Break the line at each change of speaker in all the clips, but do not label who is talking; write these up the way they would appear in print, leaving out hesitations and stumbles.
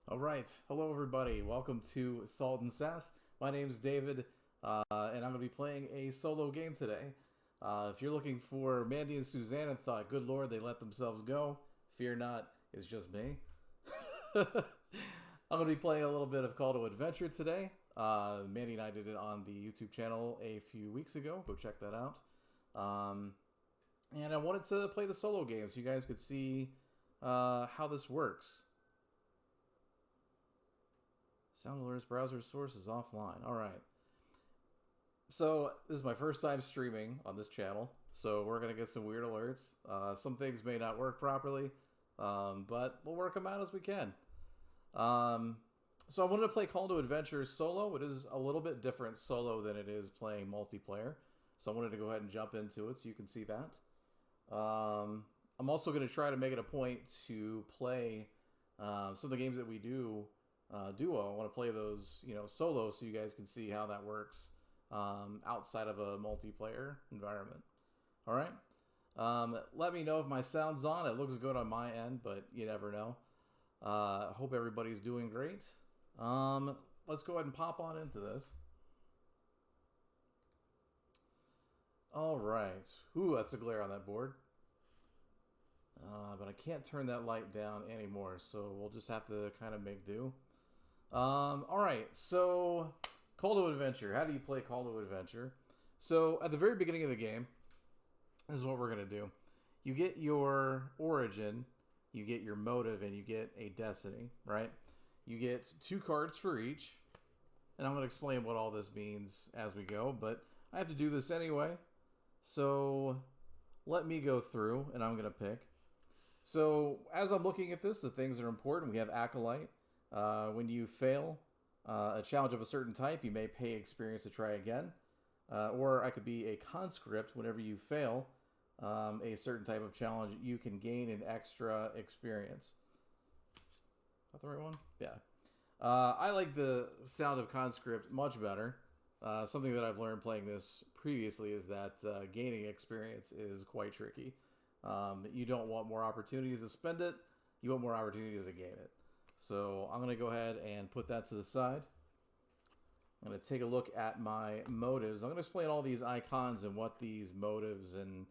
All right. Hello, everybody. Welcome to Salt and Sass. My name's David, and I'm going to be playing a solo game today. If you're looking for Mandy and Suzanne and thought, good lord, they let themselves go, fear not, it's just me. I'm going to be playing a little bit of Call to Adventure today. Mandy and I did it on the YouTube channel a few weeks ago. Go check that out. And I wanted to play the solo game so you guys could see how this works. Sound alerts browser source is offline. All right. So this is my first time streaming on this channel, so we're gonna get some weird alerts. Some things may not work properly, but we'll work them out as we can. So I wanted to play Call to Adventure solo. It is a little bit different solo than it is playing multiplayer, so I wanted to go ahead and jump into it so you can see that. I'm also going to try to make it a point to play some of the games that we do duo. I want to play those, solo, so you guys can see how that works outside of a multiplayer environment. All right. Let me know if my sound's on. It looks good on my end, but you never know. Hope everybody's doing great. Let's go ahead and pop on into this. All right. Ooh, that's a glare on that board. But I can't turn that light down anymore, so we'll just have to kind of make do. All right, so Call to Adventure. How do you play Call to Adventure? So at the very beginning of the game, this is what we're going to do. You get your origin, you get your motive, and you get a destiny, right? You get 2 cards for each, and I'm going to explain what all this means as we go, but I have to do this anyway, so let me go through, and I'm going to pick. So as I'm looking at this, the things that are important, we have Acolyte. When you fail a challenge of a certain type, you may pay experience to try again. Or I could be a conscript. Whenever you fail a certain type of challenge, you can gain an extra experience. Is that the right one? Yeah. I like the sound of conscript much better. Something that I've learned playing this previously is that gaining experience is quite tricky. You don't want more opportunities to spend it. You want more opportunities to gain it. So I'm going to go ahead and put that to the side. I'm going to take a look at my motives. I'm going to explain all these icons and what these motives and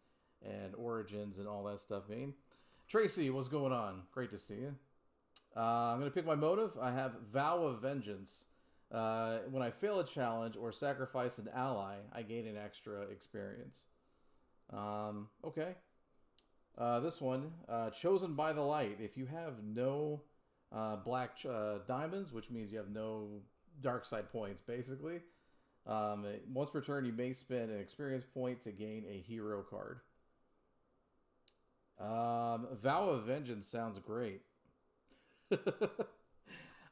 origins and all that stuff mean. Tracy, what's going on? Great to see you. I'm going to pick my motive. I have Vow of Vengeance. When I fail a challenge or sacrifice an ally, I gain an extra experience. Okay. This one, Chosen by the Light. If you have no black diamonds, which means you have no dark side points, basically. Once per turn, you may spend an experience point to gain a hero card. Vow of Vengeance sounds great.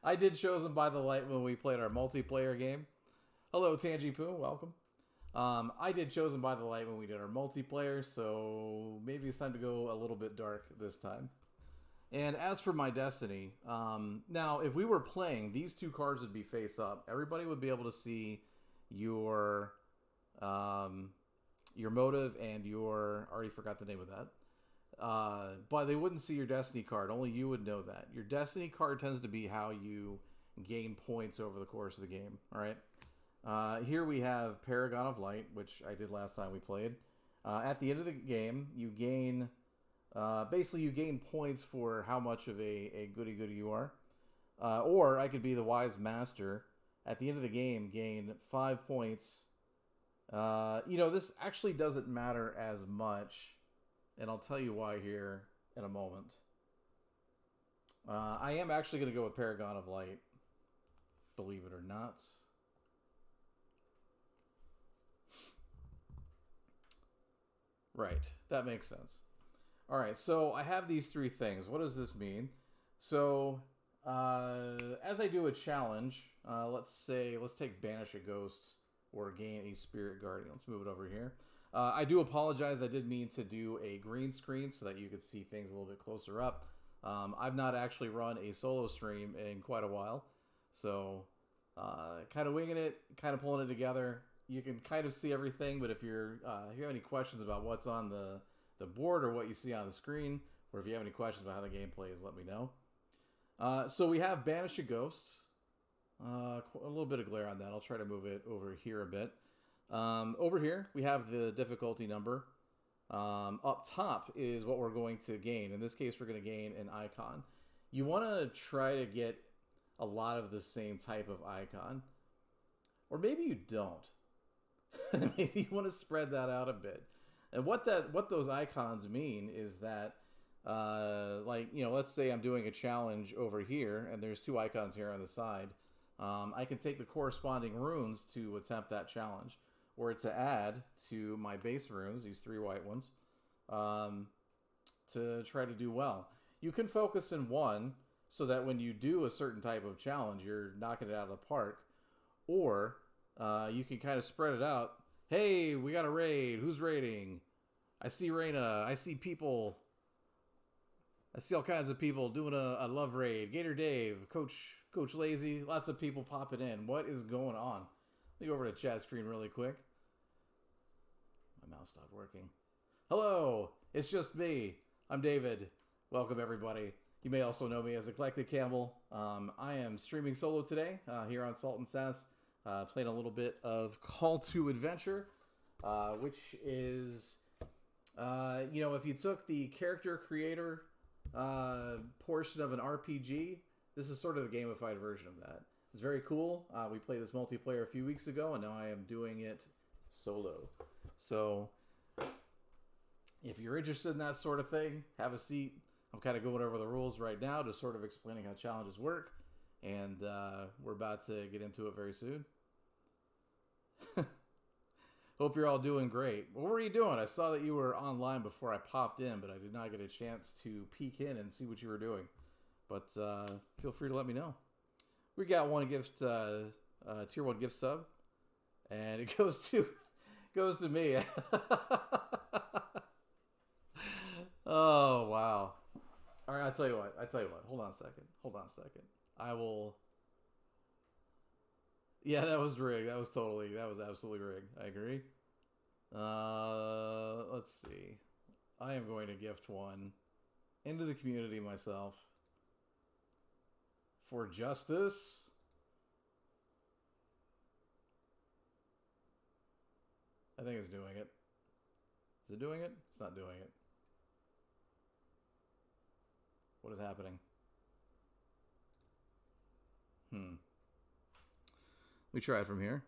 I did Chosen by the Light when we played our multiplayer game. Hello, Tangy Poo. Welcome. I did Chosen by the Light when we did our multiplayer, so maybe it's time to go a little bit dark this time. And as for my destiny, now if we were playing, these 2 cards would be face up. Everybody would be able to see your motive and your, I already forgot the name of that. But they wouldn't see your destiny card. Only you would know that. Your destiny card tends to be how you gain points over the course of the game. All right. Here we have Paragon of Light, which I did last time we played. At the end of the game, you gain... basically, you gain points for how much of a goody-goody you are. Or I could be the Wise Master. At the end of the game, gain 5 points. This actually doesn't matter as much. And I'll tell you why here in a moment. I am actually going to go with Paragon of Light. Believe it or not. Right, that makes sense. All right, so I have these 3 things. What does this mean? So, as I do a challenge, let's take Banish a Ghost or gain a Spirit Guardian. Let's move it over here. I do apologize. I did mean to do a green screen so that you could see things a little bit closer up. I've not actually run a solo stream in quite a while, so kind of winging it, kind of pulling it together. You can kind of see everything, but if you have any questions about what's on the board or what you see on the screen, or if you have any questions about how the game plays, let me know. So we have Banish a Ghost. A little bit of glare on that. I'll try to move it over here a bit. Over here, we have the difficulty number. Up top is what we're going to gain. In this case, we're going to gain an icon. You want to try to get a lot of the same type of icon. Or maybe you don't. Maybe you want to spread that out a bit. And what those icons mean is that, like, you know, let's say I'm doing a challenge over here, and there's 2 icons here on the side. I can take the corresponding runes to attempt that challenge, or to add to my base runes, these 3 white ones, to try to do well. You can focus in one so that when you do a certain type of challenge, you're knocking it out of the park, or you can kind of spread it out. Hey, we got a raid. Who's raiding? I see Reyna. I see people. I see all kinds of people doing a love raid. Gator Dave, Coach Lazy, lots of people popping in. What is going on? Let me go over to chat screen really quick. My mouse stopped working. Hello, it's just me. I'm David. Welcome, everybody. You may also know me as Eclectic Campbell. I am streaming solo today here on Salt and Sass, playing a little bit of Call to Adventure, which is, you know, if you took the character creator portion of an RPG, this is sort of the gamified version of that. It's very cool. We played this multiplayer a few weeks ago, and now I am doing it solo. So if you're interested in that sort of thing, have a seat. I'm kind of going over the rules right now, just sort of explaining how challenges work, and we're about to get into it very soon. Hope you're all doing great. What were you doing? I saw that you were online before I popped in, but I did not get a chance to peek in and see what you were doing. But feel free to let me know. We got one gift, tier 1 gift sub, and it goes to me. Oh wow! All right, I tell you what. Hold on a second. I will. Yeah, that was rigged. That was absolutely rigged. I agree. Let's see. I am going to gift one into the community myself for justice. I think it's doing it. Is it doing it? It's not doing it. What is happening? We try it from here.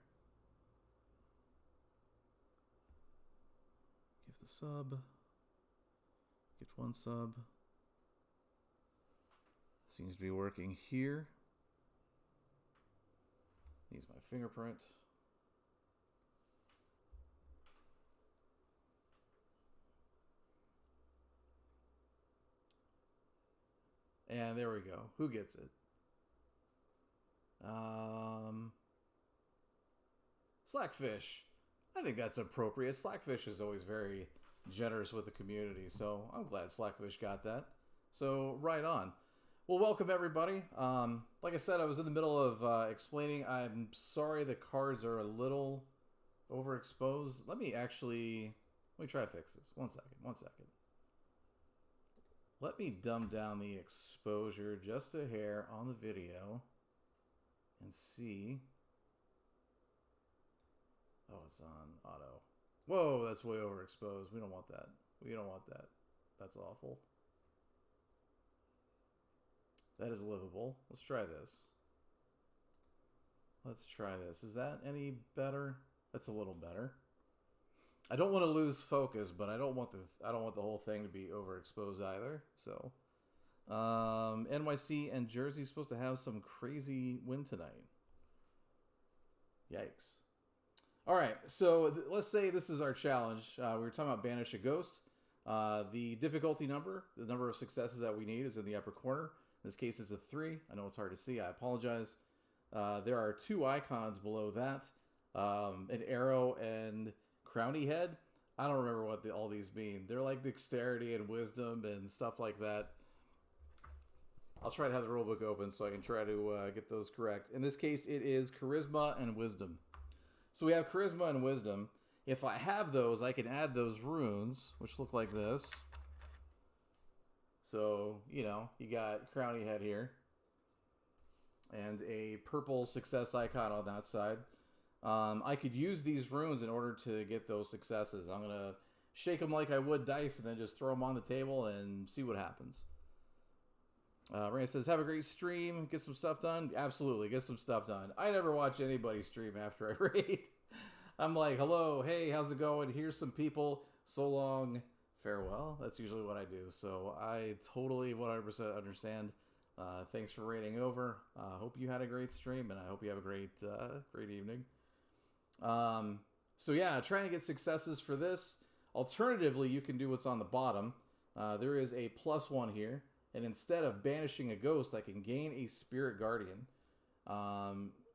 Give the sub. Gift 1 sub. Seems to be working here. Needs my fingerprint. And there we go. Who gets it? Slackfish. I think that's appropriate. Slackfish is always very generous with the community, so I'm glad Slackfish got that. So, right on. Well, welcome everybody. Like I said, I was in the middle of explaining. I'm sorry the cards are a little overexposed. Let me try to fix this. One second. Let me dumb down the exposure just a hair on the video and see. Oh, it's on auto. Whoa, that's way overexposed. We don't want that. That's awful. That is livable. Let's try this. Is that any better? That's a little better. I don't want to lose focus, but I don't want the whole thing to be overexposed either. So, NYC and Jersey supposed to have some crazy win tonight. Yikes! All right, so let's say this is our challenge. We were talking about Banish a Ghost. The difficulty number, the number of successes that we need, is in the upper corner. In this case, it's a 3. I know it's hard to see. I apologize. There are 2 icons below that, an arrow and crowny head. I don't remember what all these mean. They're like dexterity and wisdom and stuff like that. I'll try to have the rulebook open so I can try to get those correct. In this case, it is charisma and wisdom. So we have charisma and wisdom. If I have those, I can add those runes, which look like this. So, you know, you got crowny head here. and a purple success icon on that side. I could use these runes in order to get those successes. I'm going to shake them like I would dice and then just throw them on the table and see what happens. Ray says, have a great stream. Get some stuff done. Absolutely, get some stuff done. I never watch anybody stream after I raid. I'm like, hello, hey, how's it going? Here's some people. So long, farewell. That's usually what I do. So I totally 100% understand. Thanks for raiding over. Hope you had a great stream, and I hope you have a great evening. So yeah, trying to get successes for this. Alternatively, you can do what's on the bottom. There is a +1 here. And instead of banishing a ghost, I can gain a spirit guardian.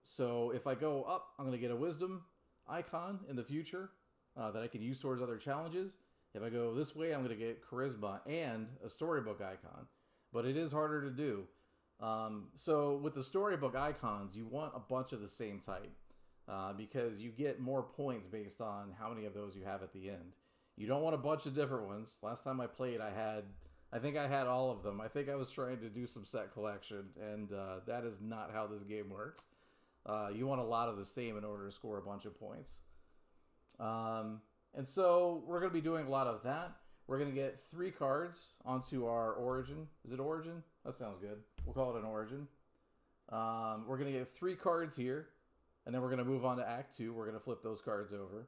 So if I go up, I'm going to get a wisdom icon in the future that I can use towards other challenges. If I go this way, I'm going to get charisma and a storybook icon. But it is harder to do. So with the storybook icons, you want a bunch of the same type. Because you get more points based on how many of those you have at the end. You don't want a bunch of different ones. Last time I played, I think I had all of them. I think I was trying to do some set collection, and that is not how this game works. You want a lot of the same in order to score a bunch of points. And so we're going to be doing a lot of that. We're going to get 3 cards onto our origin. Is it origin? That sounds good. We'll call it an origin. We're going to get 3 cards here, and then we're going to move on to Act 2. We're going to flip those cards over.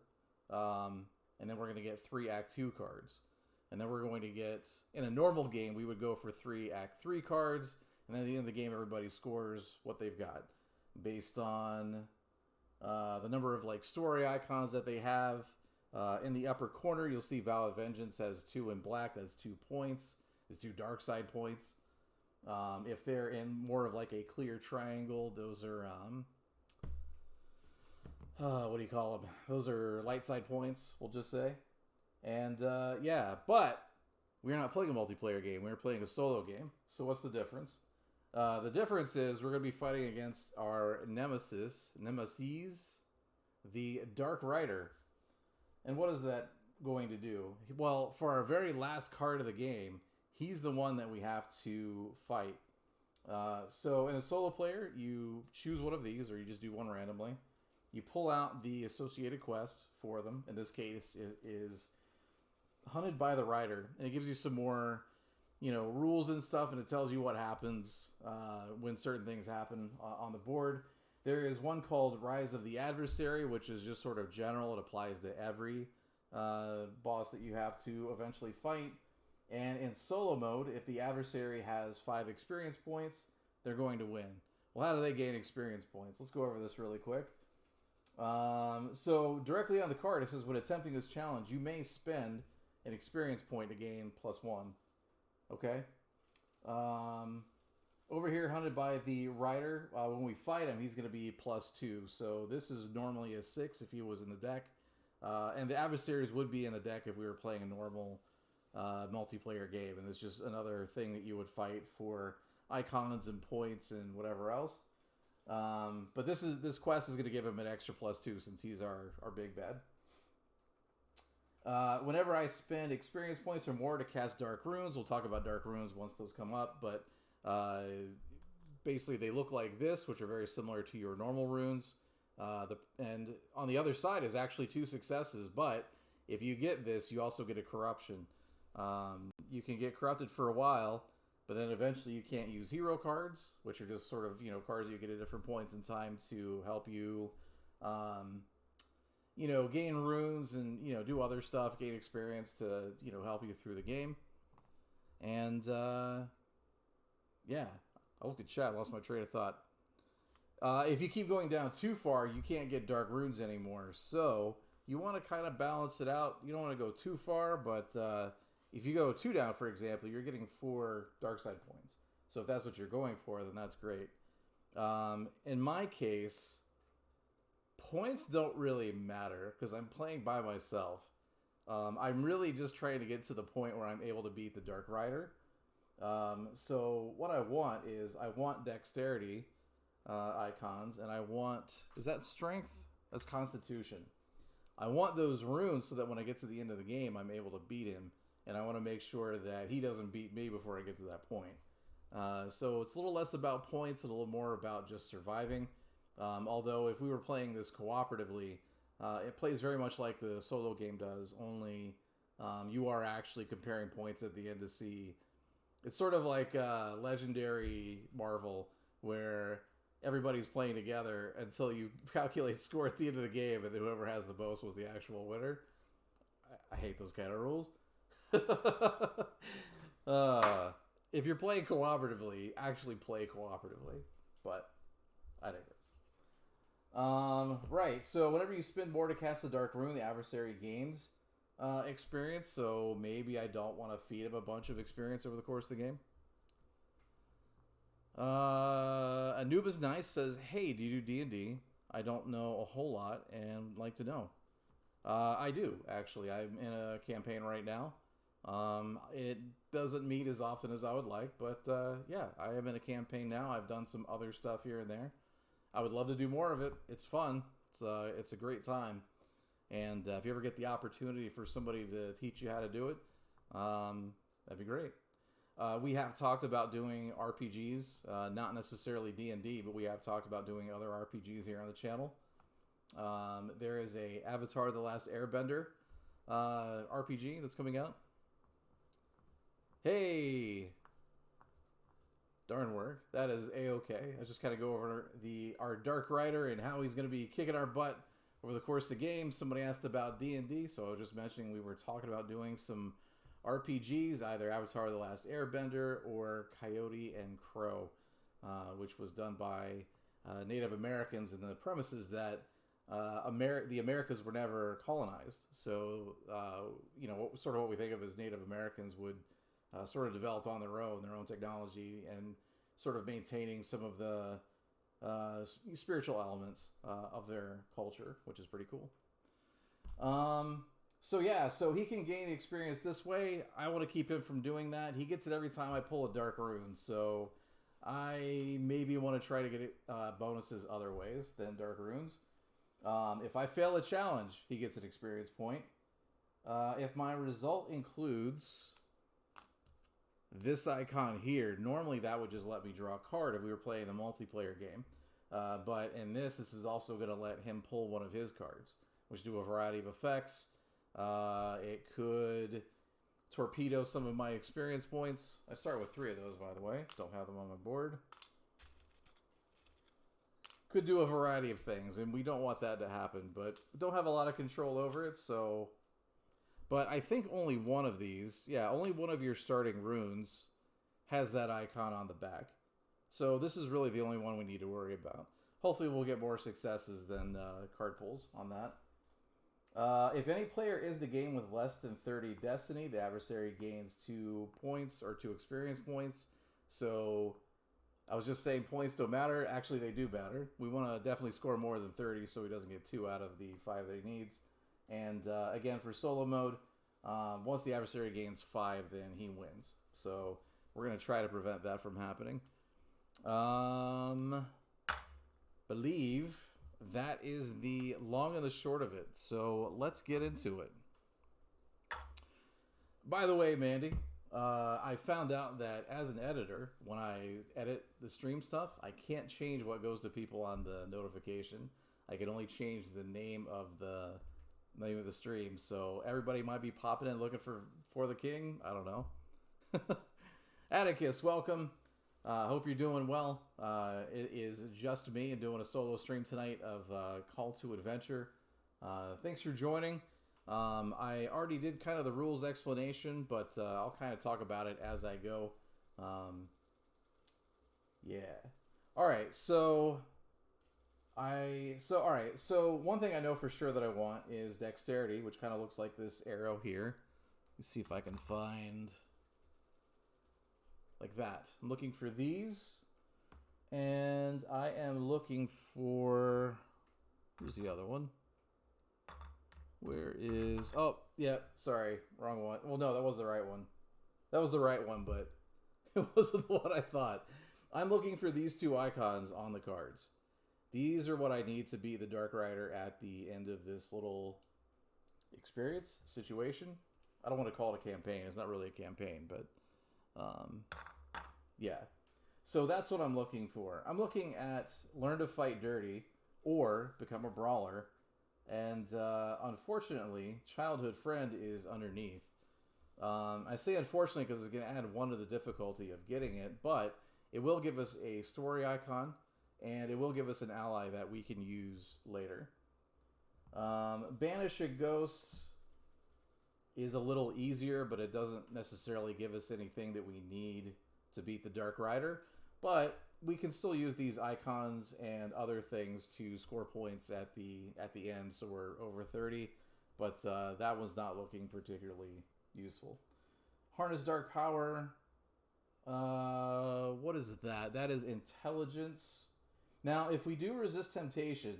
And then we're going to get 3 Act 2 cards. And then we're going to get, in a normal game, we would go for 3 Act 3 cards. And then at the end of the game, everybody scores what they've got based on the number of story icons that they have. In the upper corner, you'll see Vow of Vengeance has 2 in black. That's 2 points. It's 2 dark side points. If they're in more of a clear triangle, those are, what do you call them? Those are light side points, we'll just say. And yeah, but we're not playing a multiplayer game. We're playing a solo game. So what's the difference? The difference is we're going to be fighting against our nemesis, the Dark Rider. And what is that going to do? Well, for our very last card of the game, he's the one that we have to fight. So in a solo player, you choose one of these, or you just do one randomly. You pull out the associated quest for them. In this case, it is Hunted by the Rider, and it gives you some more, rules and stuff, and it tells you what happens when certain things happen on the board. There is one called Rise of the Adversary, which is just sort of general. It applies to every boss that you have to eventually fight. And in solo mode, if the adversary has 5 experience points, they're going to win. Well, how do they gain experience points? Let's go over this really quick. So directly on the card, it says, when attempting this challenge, you may spend an experience point to gain +1. Okay? Over here, Hunted by the Rider, when we fight him, he's going to be +2. So this is normally a 6 if he was in the deck. And the adversaries would be in the deck if we were playing a normal multiplayer game. And it's just another thing that you would fight for icons and points and whatever else. But this quest is going to give him an extra +2 since he's our big bad. Whenever I spend experience points or more to cast Dark Runes, we'll talk about Dark Runes once those come up, but basically they look like this, which are very similar to your normal runes. And on the other side is actually 2 successes, but if you get this, you also get a corruption. You can get corrupted for a while, but then eventually you can't use hero cards, which are just sort of, cards that you get at different points in time to help you, gain runes and, do other stuff, gain experience to, help you through the game. And, yeah, I looked at chat, lost my train of thought. If you keep going down too far, you can't get dark runes anymore. So you want to kind of balance it out. You don't want to go too far, but if you go 2 down, for example, you're getting 4 dark side points. So if that's what you're going for, then that's great. In my case, points don't really matter because I'm playing by myself. I'm really just trying to get to the point where I'm able to beat the Dark Rider. So what I want is dexterity icons, and I want, is that strength? That's constitution. I want those runes so that when I get to the end of the game, I'm able to beat him, and I want to make sure that he doesn't beat me before I get to that point. So it's a little less about points and a little more about just surviving. Although if we were playing this cooperatively, it plays very much like the solo game does, only you are actually comparing points at the end to see. It's sort of like Legendary Marvel, where everybody's playing together until you calculate score at the end of the game, and then whoever has the most was the actual winner. I hate those kind of rules. If you're playing cooperatively, actually play cooperatively. But I digress. Right, so whenever you spend more to cast the Dark Rune, the adversary gains experience. So maybe I don't want to feed him a bunch of experience over the course of the game. Anubis Nice says, "Hey, do you do D&D? I don't know a whole lot and like to know." I do, actually. I'm in a campaign right now. It doesn't meet as often as I would like, but yeah, I am in a campaign now. I've done some other stuff here and there. I would love to do more of it. It's fun. It's a great time. And if you ever get the opportunity for somebody to teach you how to do it, that'd be great. We have talked about doing RPGs, not necessarily D&D, but we have talked about doing other RPGs here on the channel. There is a Avatar: The Last Airbender RPG that's coming out. Hey! Darn work. That is A-okay. Let's just kind of go over our Dark Rider and how he's going to be kicking our butt over the course of the game. Somebody asked about D&D, so I was just mentioning we were talking about doing some RPGs, either Avatar: The Last Airbender or Coyote and Crow, which was done by Native Americans, and the premise is that the Americas were never colonized. So, what we think of as Native Americans would sort of develop on their own technology, and sort of maintaining some of the spiritual elements of their culture, which is pretty cool. So he can gain experience this way. I want to keep him from doing that. He gets it every time I pull a Dark Rune, so I maybe want to try to get bonuses other ways than Dark Runes. If I fail a challenge, he gets an experience point. If my result includes this icon here, normally that would just let me draw a card if we were playing the multiplayer game. But in this is also going to let him pull one of his cards, which do a variety of effects. It could torpedo some of my experience points. I start with 3 of those, by the way. Don't have them on my board. Could do a variety of things, and we don't want that to happen, but don't have a lot of control over it, so... But I think only one of these, only one of your starting runes has that icon on the back. So this is really the only one we need to worry about. Hopefully we'll get more successes than card pulls on that. If any player is the game with less than 30 Destiny, the adversary gains 2 points or 2 experience points. So I was just saying points don't matter. Actually, they do matter. We want to definitely score more than 30 so he doesn't get 2 out of the 5 that he needs. And again, for solo mode, once the adversary gains 5, then he wins. So we're going to try to prevent that from happening. Believe that is the long and the short of it. So let's get into it. By the way, Mandy, I found out that as an editor, when I edit the stream stuff, I can't change what goes to people on the notification. I can only change the name of the stream. So everybody might be popping in looking for the king. I don't know. Atticus, welcome. Hope you're doing well. It is just me and doing a solo stream tonight of Call to Adventure. Thanks for joining. I already did kind of the rules explanation, but I'll kind of talk about it as I go. Yeah. All right. So one thing I know for sure that I want is dexterity, which kind of looks like this arrow here. Let's see if I can find like that. I'm looking for these, and I am looking for, where's the other one? Where is, oh, yeah, sorry, wrong one. Well, no, that was the right one. That was the right one, but it wasn't what I thought. I'm looking for these 2 icons on the cards. These are what I need to be the Dark Rider at the end of this little experience situation. I don't want to call it a campaign. It's not really a campaign, but yeah. So that's what I'm looking for. I'm looking at learn to fight dirty or become a brawler. And unfortunately, childhood friend is underneath. I say unfortunately because it's going to add 1 to the difficulty of getting it, but it will give us a story icon, and it will give us an ally that we can use later. Banish a Ghost is a little easier, but it doesn't necessarily give us anything that we need to beat the Dark Rider. But we can still use these icons and other things to score points at the end, so we're over 30. But that one's not looking particularly useful. Harness Dark Power. What is that? That is Intelligence. Now, if we do Resist Temptation,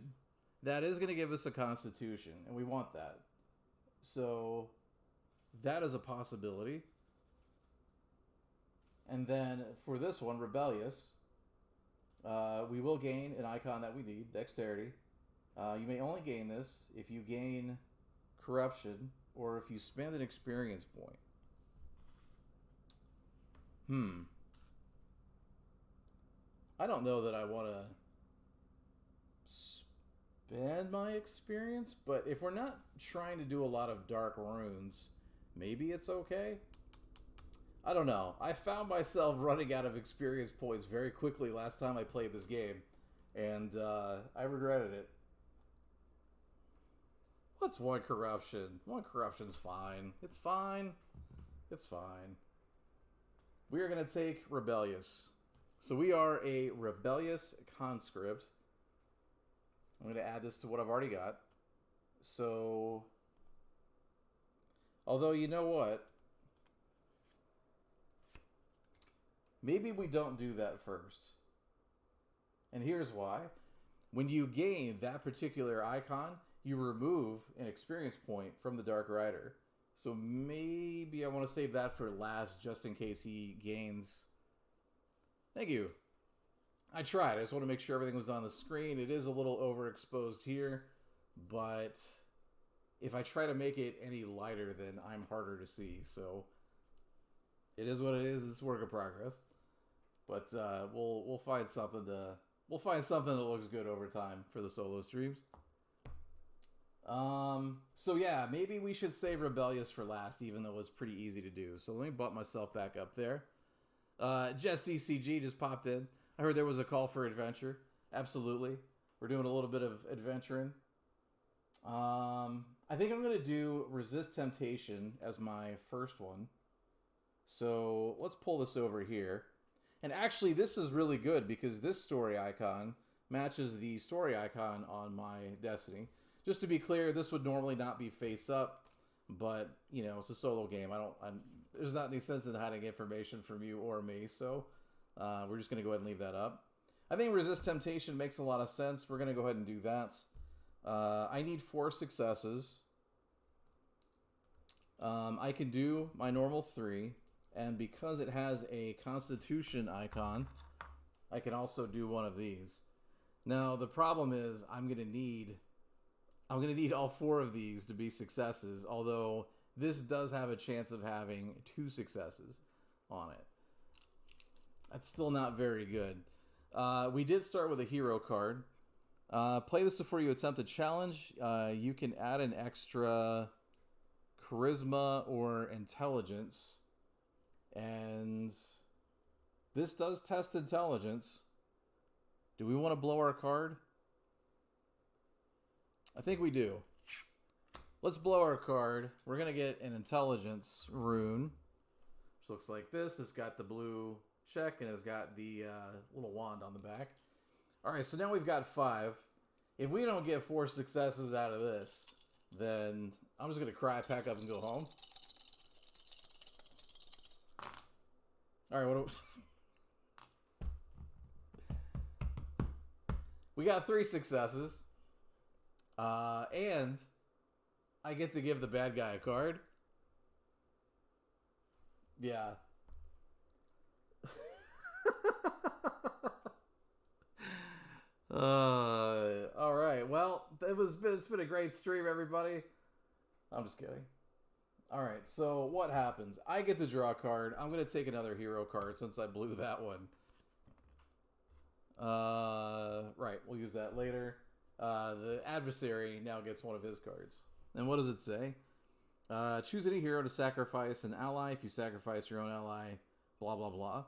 that is going to give us a Constitution, and we want that. So that is a possibility. And then for this one, Rebellious, we will gain an icon that we need, Dexterity. You may only gain this if you gain Corruption or if you spend an experience point. I don't know that I want to spend my experience, but if we're not trying to do a lot of dark runes, maybe it's okay. I don't know. I found myself running out of experience points very quickly last time I played this game, and I regretted it. What's 1 corruption? 1 corruption's fine. It's fine. It's fine. We are going to take Rebellious. So we are a Rebellious Conscript. I'm going to add this to what I've already got. So, although you know what? Maybe we don't do that first. And here's why. When you gain that particular icon, you remove an experience point from the Dark Rider. So maybe I want to save that for last just in case he gains. Thank you. I tried. I just want to make sure everything was on the screen. It is a little overexposed here, but if I try to make it any lighter, then I'm harder to see. So it is what it is. It's a work in progress. But we'll find something that looks good over time for the solo streams. So yeah, maybe we should save Rebellious for last, even though it's pretty easy to do. So let me bump myself back up there. Jess CCG just popped in. I heard there was a call for adventure. Absolutely. We're doing a little bit of adventuring. I think I'm going to do Resist Temptation as my first one. So let's pull this over here. And actually, this is really good because this story icon matches the story icon on my Destiny. Just to be clear, this would normally not be face up, but, you know, it's a solo game. There's not any sense in hiding information from you or me, so we're just going to go ahead and leave that up. I think Resist Temptation makes a lot of sense. We're going to go ahead and do that. I need 4 successes. I can do my normal 3, and because it has a Constitution icon, I can also do one of these. Now, the problem is I'm going to need all 4 of these to be successes, although this does have a chance of having 2 successes on it. That's still not very good. We did start with a hero card. Play this before you attempt a challenge. You can add an extra charisma or intelligence. And this does test intelligence. Do we want to blow our card? I think we do. Let's blow our card. We're going to get an intelligence rune, which looks like this. It's got the blue check and it's got the little wand on the back. All right, so now we've got 5. If we don't get 4 successes out of this, then I'm just going to cry, pack up, and go home. All right, what do we got 3 successes. And I get to give the bad guy a card. Yeah. All right. Well, it's been a great stream, everybody. I'm just kidding. All right. So what happens? I get to draw a card. I'm going to take another hero card since I blew that one. Right, we'll use that later. The adversary now gets one of his cards. And what does it say? Choose any hero to sacrifice an ally. If you sacrifice your own ally, blah, blah, blah.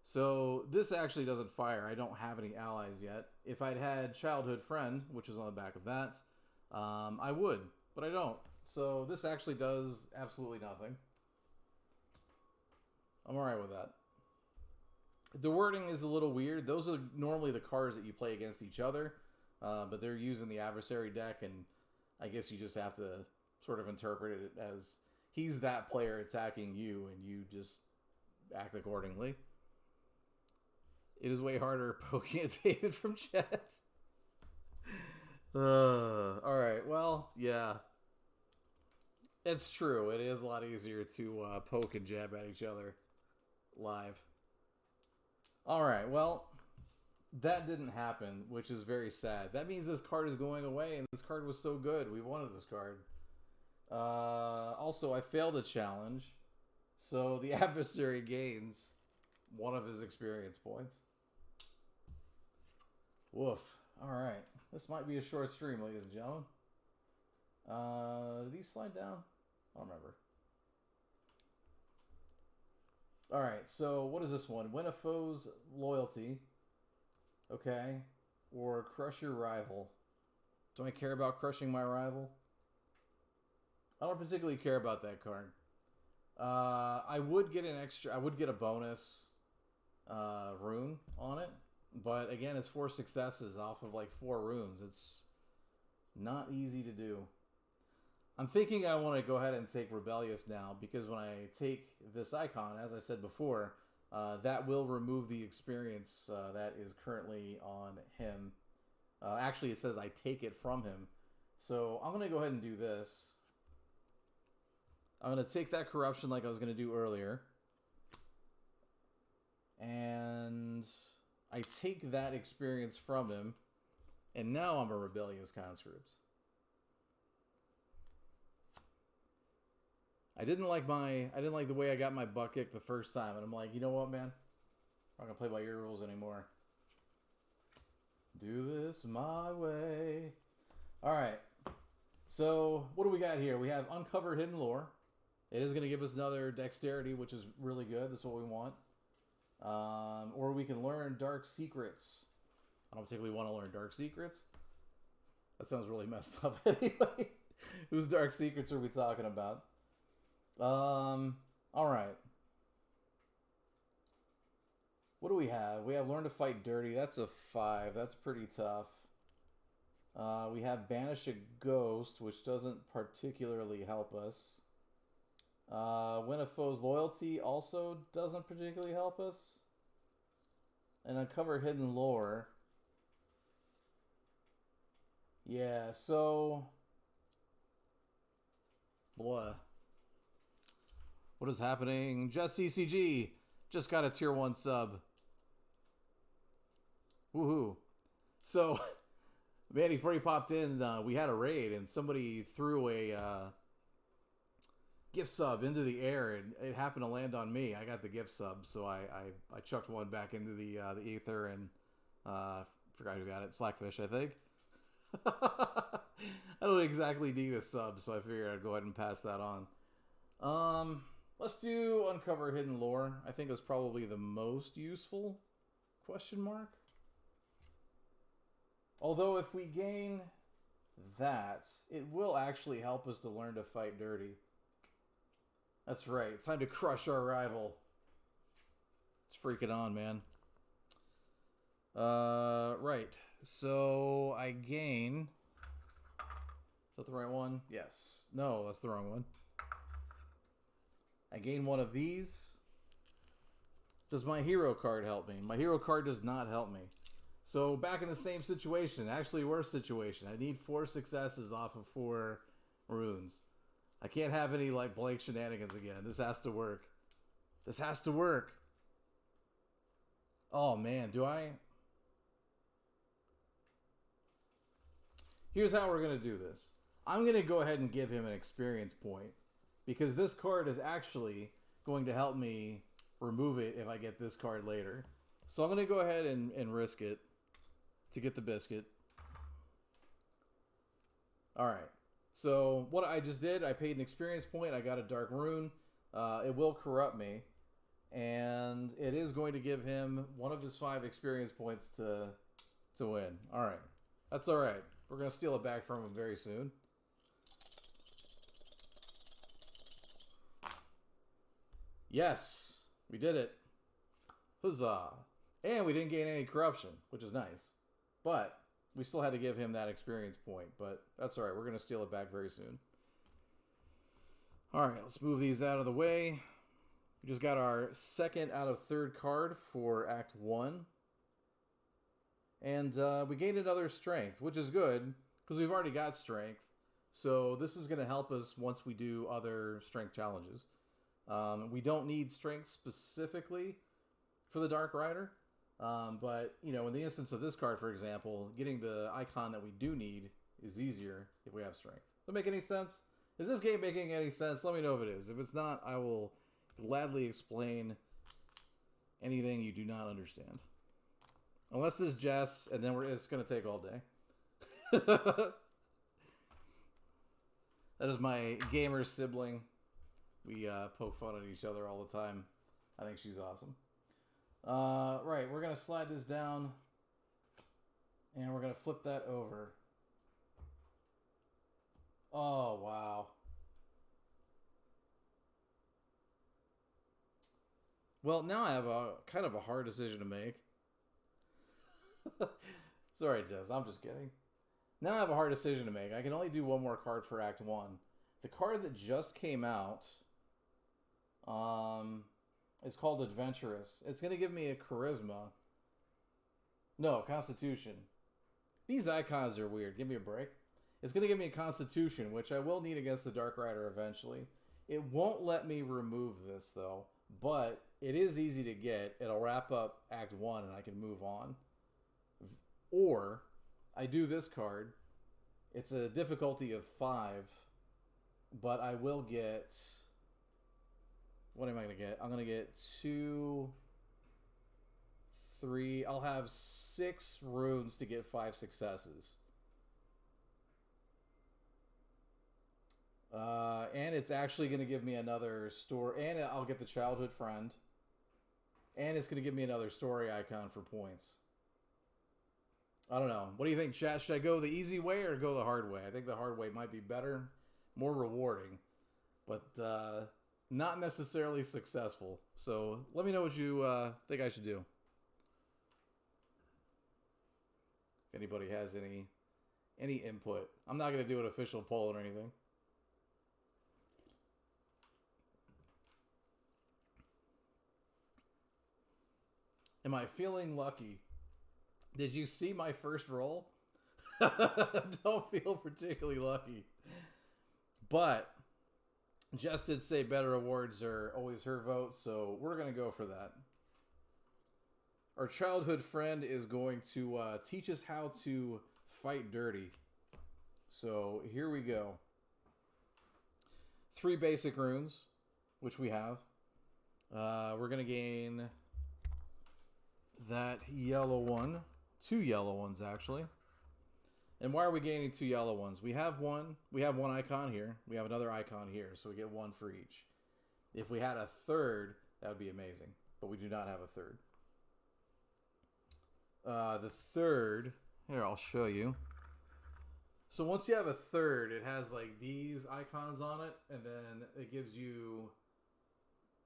So this actually doesn't fire. I don't have any allies yet. If I'd had Childhood Friend, which is on the back of that, I would, but I don't. So this actually does absolutely nothing. I'm alright with that. The wording is a little weird. Those are normally the cards that you play against each other, but they're using the adversary deck, and I guess you just have to sort of interpret it as he's that player attacking you, and you just act accordingly. It is way harder poking at David from chat. Alright, well, yeah. It's true. It is a lot easier to poke and jab at each other live. Alright, well, that didn't happen, which is very sad. That means this card is going away, and this card was so good. We wanted this card. Also, I failed a challenge, so the adversary gains one of his experience points. Woof. Alright. This might be a short stream, ladies and gentlemen. Did these slide down? I don't remember. Alright, so what is this one? Win a foe's loyalty. Okay. Or crush your rival. Do I care about crushing my rival? I don't particularly care about that card. I would get a bonus rune on it. But again, it's 4 successes off of like 4 runes. It's not easy to do. I'm thinking I want to go ahead and take Rebellious now, because when I take this icon, as I said before, that will remove the experience that is currently on him. Actually, it says I take it from him. So I'm going to go ahead and do this. I'm going to take that corruption like I was going to do earlier. And I take that experience from him. And now I'm a Rebellious Conscript. I didn't like the way I got my butt kicked the first time, and I'm like, you know what, man? I'm not gonna play by your rules anymore. Do this my way. Alright. So, what do we got here? We have Uncover Hidden Lore. It is gonna give us another dexterity, which is really good. That's what we want. Or we can learn Dark Secrets. I don't particularly want to learn Dark Secrets. That sounds really messed up anyway. Whose Dark Secrets are we talking about? Alright. What do we have? We have Learn to Fight Dirty. That's a 5. That's pretty tough. We have Banish a Ghost, which doesn't particularly help us. Win a Foe's Loyalty also doesn't particularly help us. And Uncover Hidden Lore. Yeah, so... Blah. What is happening? Just CCG just got a tier 1 sub. Woohoo. So, man, before he popped in, we had a raid and somebody threw a gift sub into the air, and it happened to land on me. I got the gift sub, so I chucked one back into the ether, and forgot who got it. Slackfish, I think. I don't exactly need a sub, so I figured I'd go ahead and pass that on. Let's do Uncover Hidden Lore. I think it's probably the most useful, question mark. Although if we gain that, it will actually help us to learn to fight dirty. That's right. It's time to crush our rival. Let's freak it on, man. Right. So I gain... Is that the right one? Yes. No, that's the wrong one. I gain one of these. Does my hero card help me? My hero card does not help me. So back in the same situation, actually worse situation. I need 4 successes off of 4 runes. I can't have any like blank shenanigans again. This has to work. This has to work. Oh man, do I? Here's how we're going to do this. I'm going to go ahead and give him an experience point, because this card is actually going to help me remove it if I get this card later. So I'm going to go ahead and risk it. to get the biscuit. Alright. So, what I just did, I paid an experience point. I got a Dark Rune. It will corrupt me. And it is going to give him one of his 5 experience points to win. Alright. That's alright. We're going to steal it back from him very soon. Yes! We did it. Huzzah! And we didn't gain any corruption, which is nice. But we still had to give him that experience point, but that's alright. We're going to steal it back very soon. Alright, let's move these out of the way. We just got our 2nd out of 3rd card for Act 1. And we gained another strength, which is good, because we've already got strength. So this is going to help us once we do other strength challenges. We don't need strength specifically for the Dark Rider. But, you know, in the instance of this card, for example, getting the icon that we do need is easier if we have strength. Does that make any sense? Is this game making any sense? Let me know if it is. If it's not, I will gladly explain anything you do not understand. Unless it's Jess, and then it's going to take all day. That is my gamer sibling. We poke fun at each other all the time. I think she's awesome. Right, we're going to slide this down. And we're going to flip that over. Oh, wow. Well, now I have a kind of a hard decision to make. Sorry, Jess, I'm just kidding. Now I have a hard decision to make. I can only do one more card for Act 1. The card that just came out is called Adventurous. It's going to give me a Charisma. No, Constitution. These icons are weird. Give me a break. It's going to give me a Constitution, which I will need against the Dark Rider eventually. It won't let me remove this, though. But it is easy to get. It'll wrap up Act 1 and I can move on. Or I do this card. It's a difficulty of 5. But I will get... What am I going to get? I'm going to get 2, 3... I'll have 6 runes to get 5 successes. And it's actually going to give me another story. And I'll get the Childhood Friend. And it's going to give me another story icon for points. I don't know. What do you think, chat? Should I go the easy way or go the hard way? I think the hard way might be better, more rewarding, but not necessarily successful. So let me know what you think I should do. If anybody has any input. I'm not going to do an official poll or anything. Am I feeling lucky? Did you see my first roll? Don't feel particularly lucky. But Jess did say better awards are always her vote, so we're going to go for that. Our childhood friend is going to teach us how to fight dirty. So here we go. 3 basic runes, which we have. We're going to gain that yellow one. 2 yellow ones, actually. And why are we gaining 2 yellow ones? We have one icon here. We have another icon here, so we get 1 for each. If we had a third, that would be amazing. But we do not have a third. The third, here, I'll show you. So once you have a third, it has like these icons on it, and then it gives you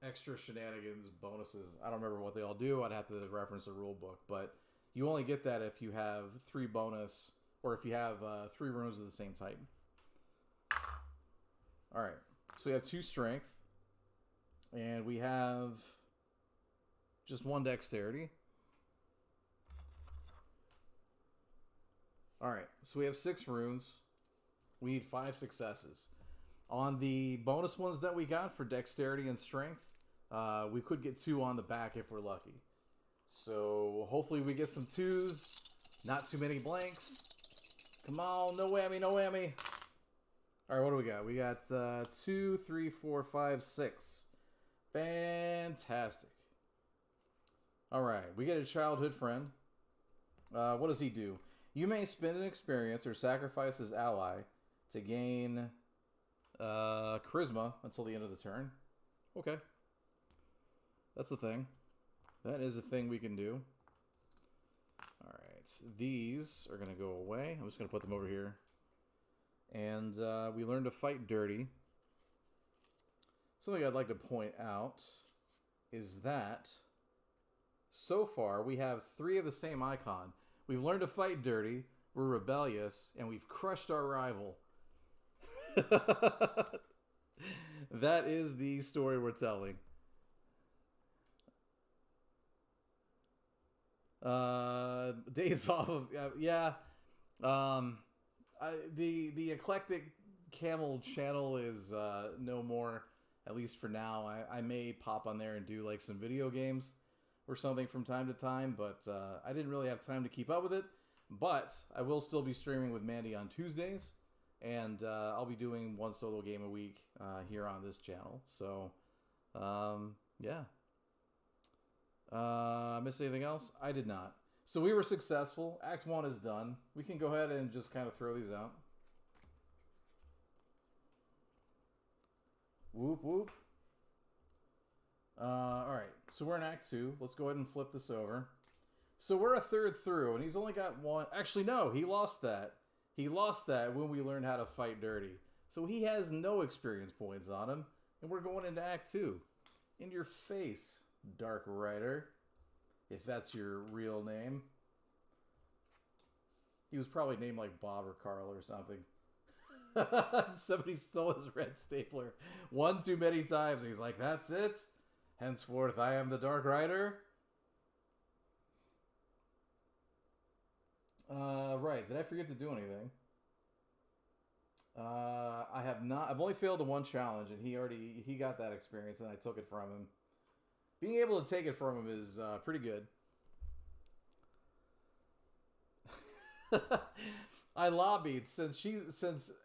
extra shenanigans, bonuses. I don't remember what they all do. I'd have to reference a rule book, but you only get that if you have 3 bonus, or if you have 3 runes of the same type. All right, so we have 2 strength, and we have just 1 dexterity. All right, so we have 6 runes. We need 5 successes. On the bonus ones that we got for dexterity and strength, we could get 2 on the back if we're lucky. So hopefully we get some 2s, not too many blanks. Come on, no whammy, no whammy. All right, what do we got? We got 2, 3, 4, 5, 6. Fantastic. All right, we get a childhood friend. What does he do? You may spend an experience or sacrifice his ally to gain charisma until the end of the turn. Okay. That's the thing. That is a thing we can do. Alright. These are going to go away. I'm just going to put them over here. And we learned to fight dirty. Something I'd like to point out is that so far we have 3 of the same icon. We've learned to fight dirty, we're rebellious, and we've crushed our rival. That is the story we're telling. Days off of yeah. The eclectic camel channel is no more, at least for now. I may pop on there and do like some video games or something from time to time, but I didn't really have time to keep up with it. But I will still be streaming with Mandy on Tuesdays, and I'll be doing 1 solo game a week here on this channel. So, yeah. Missed anything else? I did not. So we were successful. Act 1 is done. We can go ahead and just kind of throw these out. Whoop, whoop. Alright, so we're in Act 2. Let's go ahead and flip this over. So we're a third through, and he's only got 1... Actually, no, he lost that. He lost that when we learned how to fight dirty. So he has no experience points on him, and we're going into Act 2. In your face, Dark Rider. If that's your real name. He was probably named like Bob or Carl or something. Somebody stole his red stapler 1 too many times. He's like, that's it. Henceforth, I am the Dark Rider. Right. Did I forget to do anything? I have not. I've only failed the 1 challenge, and he got that experience, and I took it from him. Being able to take it from him is pretty good. I lobbied since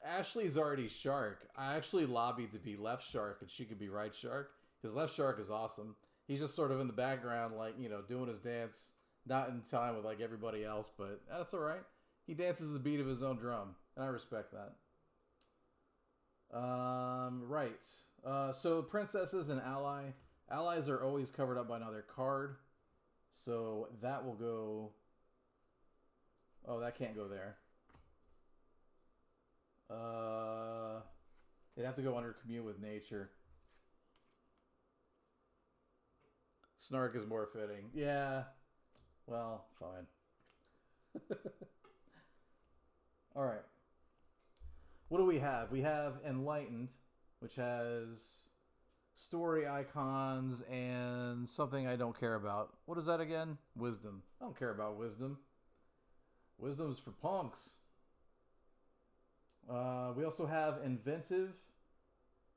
Ashley's already Shark. I actually lobbied to be Left Shark and she could be Right Shark because Left Shark is awesome. He's just sort of in the background, like, you know, doing his dance, not in time with like everybody else, but that's all right. He dances the beat of his own drum, and I respect that. Right. So princess is an ally. Allies are always covered up by another card. So that will go... Oh, that can't go there. They'd have to go under Commune with Nature. Snark is more fitting. Yeah. Well, fine. Alright. What do we have? We have Enlightened, which has... story icons and something I don't care about. What is that again? Wisdom. I don't care about wisdom. Wisdom's for punks. We also have Inventive.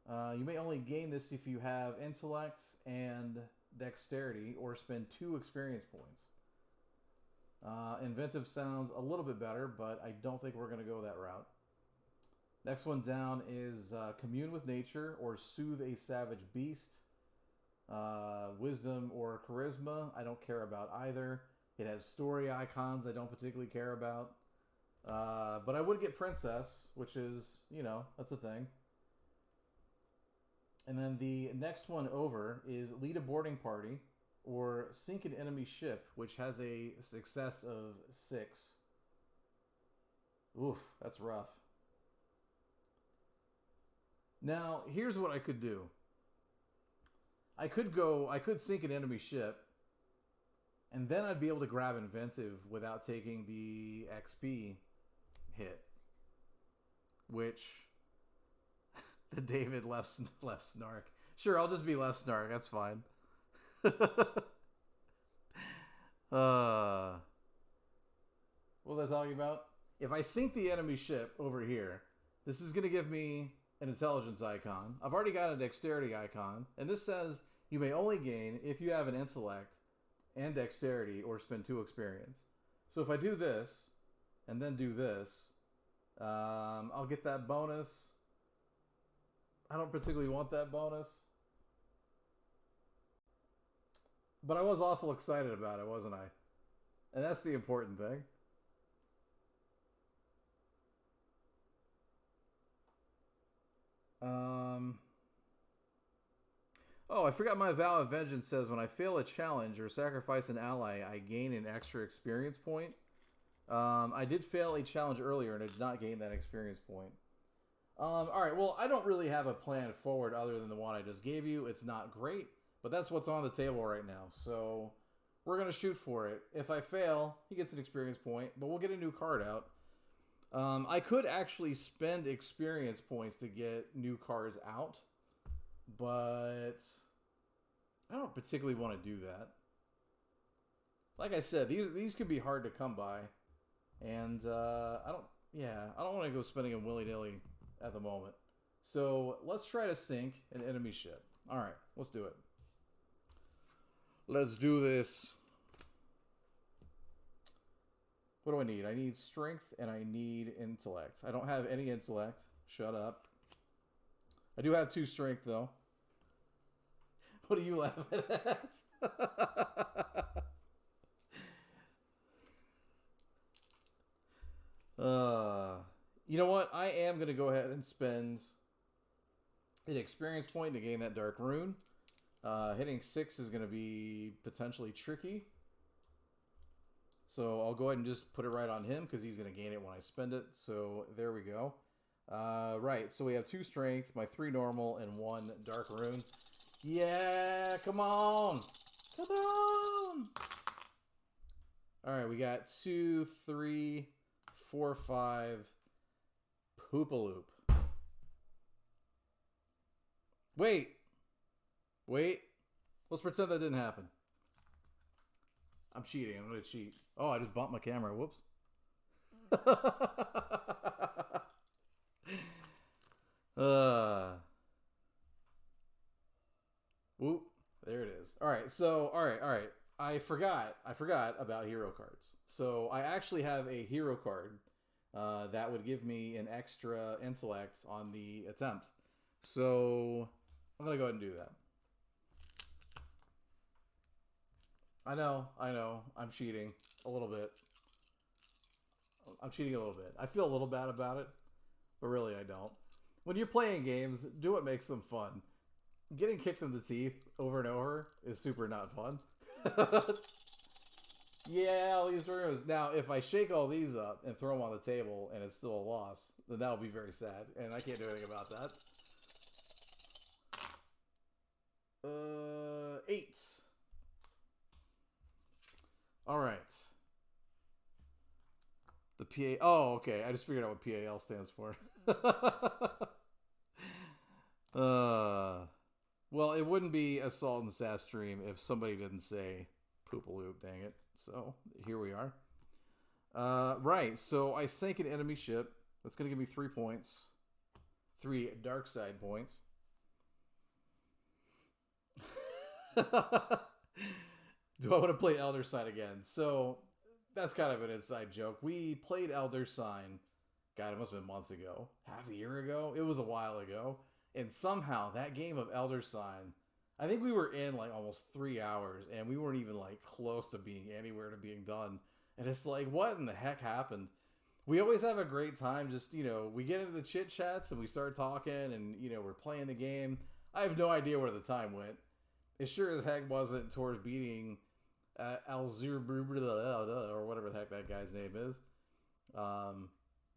You may only gain this if you have Intellect and Dexterity or spend 2 experience points. Inventive sounds a little bit better, but I don't think we're going to go that route. Next one down is Commune with Nature or Soothe a Savage Beast. Wisdom or Charisma, I don't care about either. It has story icons I don't particularly care about. But I would get Princess, which is, you know, that's a thing. And then the next one over is Lead a Boarding Party or Sink an Enemy Ship, which has a success of 6. Oof, that's rough. Now, here's what I could do. I could sink an enemy ship, and then I'd be able to grab Inventive without taking the XP hit. Which, the David left Snark. Sure, I'll just be left Snark, that's fine. What was I talking about? If I sink the enemy ship over here, this is going to give me an intelligence icon. I've already got a dexterity icon, and this says you may only gain if you have an intellect and dexterity or spend 2 experience. So if I do this and then do this, I'll get that bonus. I don't particularly want that bonus, but I was awful excited about it, wasn't I? And that's the important thing. Oh, I forgot my vow of vengeance says when I fail a challenge or sacrifice an ally, I gain an extra experience point. I did fail a challenge earlier and I did not gain that experience point. Alright, well, I don't really have a plan forward other than the one I just gave you. It's not great, but that's what's on the table right now. So, we're going to shoot for it. If I fail, he gets an experience point, but we'll get a new card out. I could actually spend experience points to get new cards out, but I don't particularly want to do that. Like I said, these could be hard to come by, and I don't want to go spending them willy-nilly at the moment. So let's try to sink an enemy ship. All right, let's do it. Let's do this. What do I need? I need strength and I need intellect. I don't have any intellect. Shut up. I do have 2 strength, though. What are you laughing at? You know what? I am going to go ahead and spend an experience point to gain that dark rune. Hitting 6 is going to be potentially tricky. So I'll go ahead and just put it right on him because he's going to gain it when I spend it. So there we go. Right, so we have 2 strength, my 3 normal, and 1 dark rune. Yeah, come on! Come on! Alright, we got 2, 3, 4, 5. Poopaloop. Wait. Let's pretend that didn't happen. I'm cheating. I'm going to cheat. Oh, I just bumped my camera. Whoops. Whoop. There it is. All right. So, all right. I forgot about hero cards. So, I actually have a hero card that would give me an extra intellect on the attempt. So, I'm going to go ahead and do that. I know. I'm cheating a little bit. I feel a little bad about it, but really I don't. When you're playing games, do what makes them fun. Getting kicked in the teeth over and over is super not fun. Yeah, all these rooms. Now, if I shake all these up and throw them on the table and it's still a loss, then that'll be very sad, and I can't do anything about that. 8. All right. The PA. Oh, okay. I just figured out what PAL stands for. Well, it wouldn't be a Salt and Sass stream if somebody didn't say Poopaloop, dang it. So, here we are. Right, so I sank an enemy ship. That's going to give me 3 points. 3 dark side points. Do I want to play Elder Sign again? So, that's kind of an inside joke. We played Elder Sign, God, it must have been months ago. Half a year ago? It was a while ago. And somehow, that game of Elder Sign, I think we were in like almost 3 hours, and we weren't even like close to being anywhere to being done. And it's like, what in the heck happened? We always have a great time, just, we get into the chit chats and we start talking and, we're playing the game. I have no idea where the time went. It sure as heck wasn't towards beating Alzur or whatever the heck that guy's name is.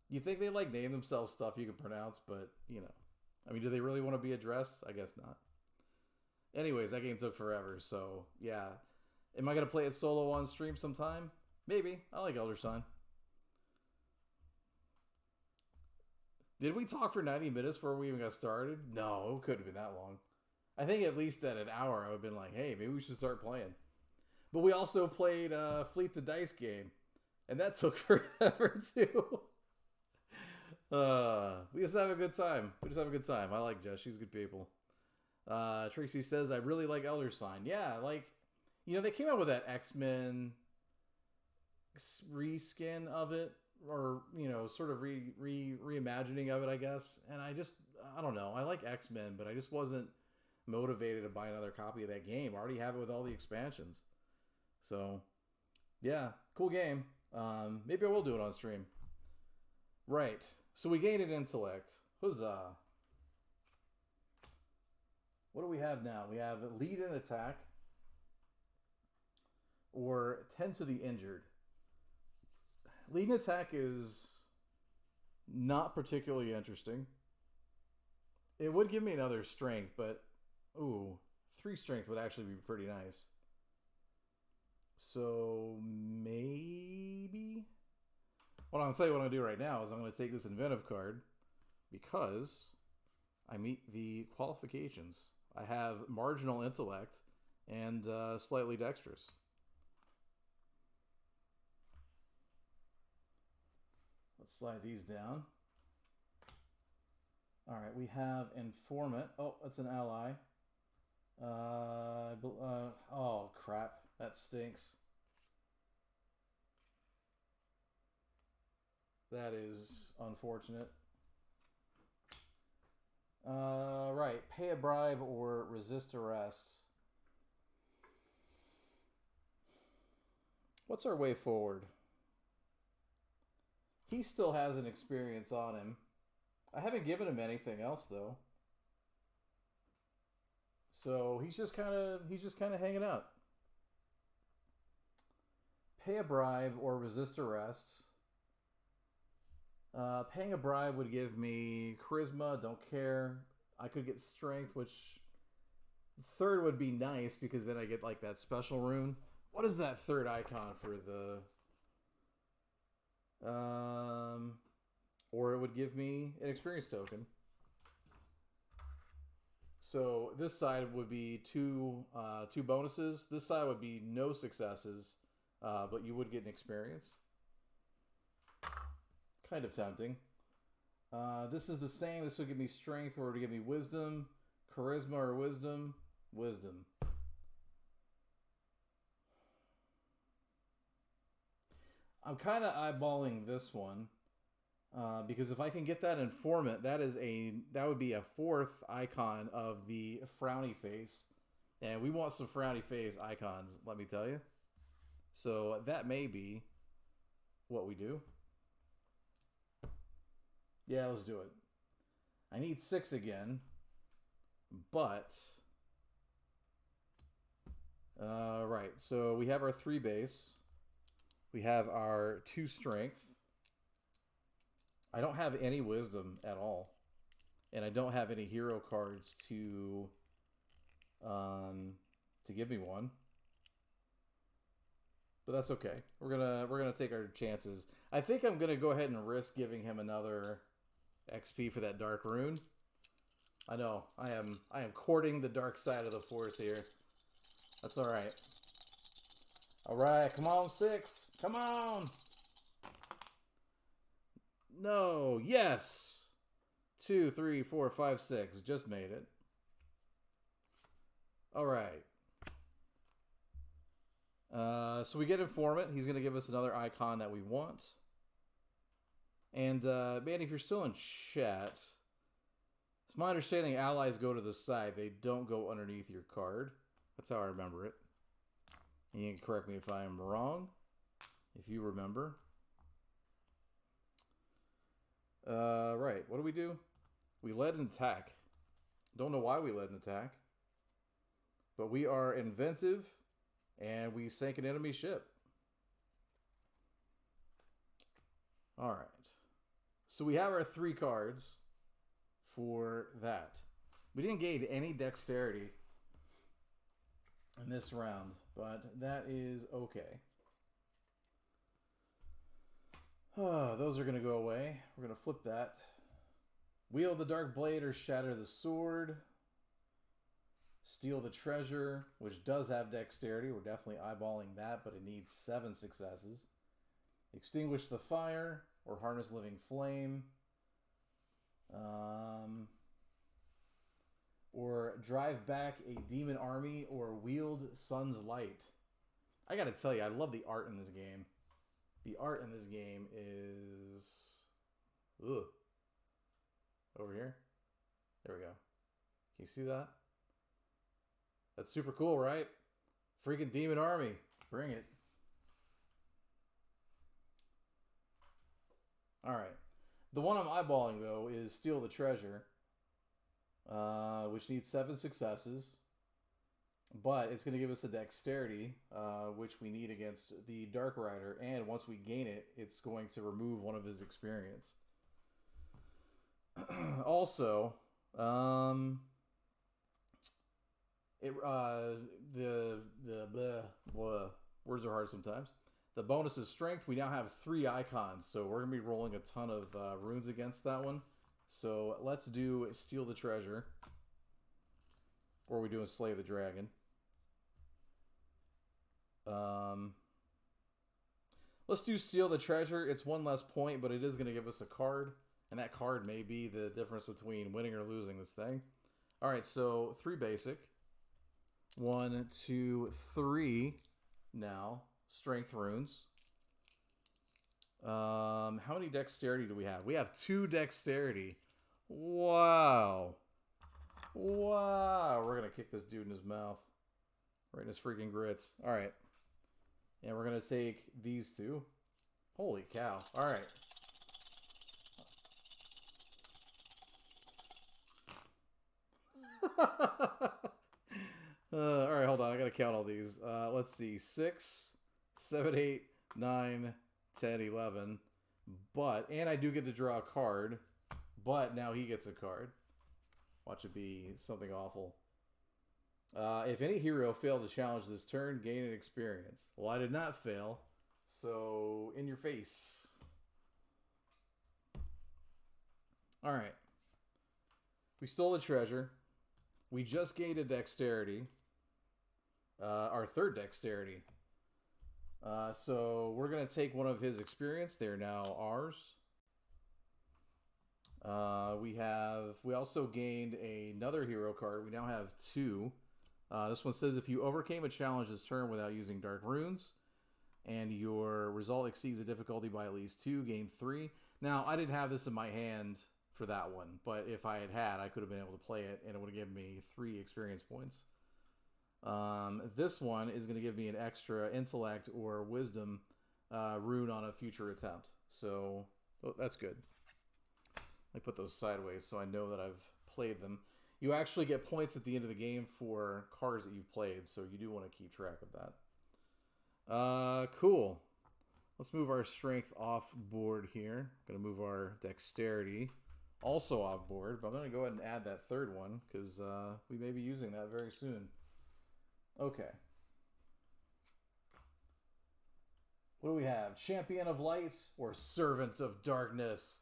You think they like name themselves stuff you can pronounce, but, I mean, do they really want to be addressed? I guess not. Anyways, that game took forever, so, yeah. Am I going to play it solo on stream sometime? Maybe. I like Elder Sign. Did we talk for 90 minutes before we even got started? No, it couldn't have been that long. I think at least at an hour I would have been like, hey, maybe we should start playing. But we also played Fleet the Dice game, and that took forever, too. We just have a good time. I like Jess. She's good people. Tracy says, I really like Elder Sign. Yeah, like, they came out with that X-Men reskin of it, or, sort of reimagining of it, I guess. And I don't know. I like X-Men, but I just wasn't motivated to buy another copy of that game. I already have it with all the expansions. So, Yeah, cool game. Maybe I will do it on stream. Right. So we gained an intellect. Huzzah. What do we have now? We have lead in attack or tend to the injured. Lead in attack is not particularly interesting. It would give me another strength, but ooh, 3 strength would actually be pretty nice. So maybe. Well, I'll tell you what I'm gonna do right now is I'm gonna take this inventive card because I meet the qualifications. I have marginal intellect and slightly dexterous. Let's slide these down. All right, we have informant. Oh, that's an ally. Oh crap, that stinks. That is unfortunate. Right, pay a bribe or resist arrest. What's our way forward? He still has an experience on him. I haven't given him anything else though. So he's just kind of hanging out. Pay a bribe or resist arrest. Paying a bribe would give me charisma, don't care. I could get strength, which third would be nice because then I get like that special rune. What is that third icon for the or it would give me an experience token. So this side would be two bonuses. This side would be no successes, but you would get an experience. Kind of tempting. This is the same. This would give me strength or to give me wisdom, charisma or wisdom. Wisdom. I'm kind of eyeballing this one because if I can get that informant, that would be a 4th icon of the frowny face, and we want some frowny face icons. Let me tell you. So that may be what we do. Yeah, let's do it. I need 6 again, but right. So we have our 3 base. We have our 2 strength. I don't have any wisdom at all, and I don't have any hero cards to give me one. But that's okay. We're gonna take our chances. I think I'm gonna go ahead and risk giving him another XP for that dark rune. I know I am courting the dark side of the force here. That's all right. All right, come on, 6. Come on. No, yes. 2, 3, 4, 5, 6. Just made it. All right. So we get informant. He's going to give us another icon that we want. And, man, if you're still in chat, it's my understanding allies go to the side. They don't go underneath your card. That's how I remember it. And you can correct me if I am wrong, if you remember. Right. What do we do? We led an attack. Don't know why we led an attack. But we are inventive, and we sank an enemy ship. All right. So we have our 3 cards for that. We didn't gain any dexterity in this round, but that is okay. Oh, those are going to go away. We're going to flip that. Wield the dark blade or shatter the sword. Steal the treasure, which does have dexterity. We're definitely eyeballing that, but it needs 7 successes. Extinguish the fire or harness living flame. Or drive back a demon army or wield sun's light. I gotta tell you, I love the art in this game. The art in this game is... Ugh. Over here. There we go. Can you see that? That's super cool, right? Freaking demon army. Bring it. All right. The one I'm eyeballing, though, is Steal the Treasure, which needs 7 successes. But it's going to give us a dexterity, which we need against the Dark Rider. And once we gain it, it's going to remove one of his experience. Also, words are hard sometimes. The bonus is strength. We now have 3 icons, so we're going to be rolling a ton of runes against that one. So let's do Steal the Treasure. Or are we doing Slay the Dragon? Let's do Steal the Treasure. It's 1 less point, but it is going to give us a card. And that card may be the difference between winning or losing this thing. Alright, so 3 basic. 1, 2, 3 now. Strength runes. How many dexterity do we have? We have 2 dexterity. Wow. Wow. We're going to kick this dude in his mouth. Right in his freaking grits. Alright. And we're going to take these 2. Holy cow. Alright. Alright, hold on. I got to count all these. Let's see. 6, 7, 8, 9, 10, 11. And I do get to draw a card. But now he gets a card. Watch it be something awful. If any hero failed to challenge this turn, gain an experience. Well, I did not fail. So, in your face. Alright. We stole a treasure. We just gained a dexterity. Our 3rd dexterity. So, we're going to take one of his experience. They're now ours. We also gained another hero card. We now have 2. This one says if you overcame a challenge this turn without using dark runes, and your result exceeds the difficulty by at least 2, gain 3. Now, I didn't have this in my hand for that one, but if I had, I could have been able to play it, and it would have given me 3 experience points. This one is going to give me an extra intellect or wisdom rune on a future attempt. So, that's good. I put those sideways so I know that I've played them. You actually get points at the end of the game for cards that you've played, so you do want to keep track of that. Cool. Let's move our strength off board here. Going to move our dexterity also off board, but I'm going to go ahead and add that 3rd one because we may be using that very soon. Okay. What do we have? Champion of Light or Servant of Darkness?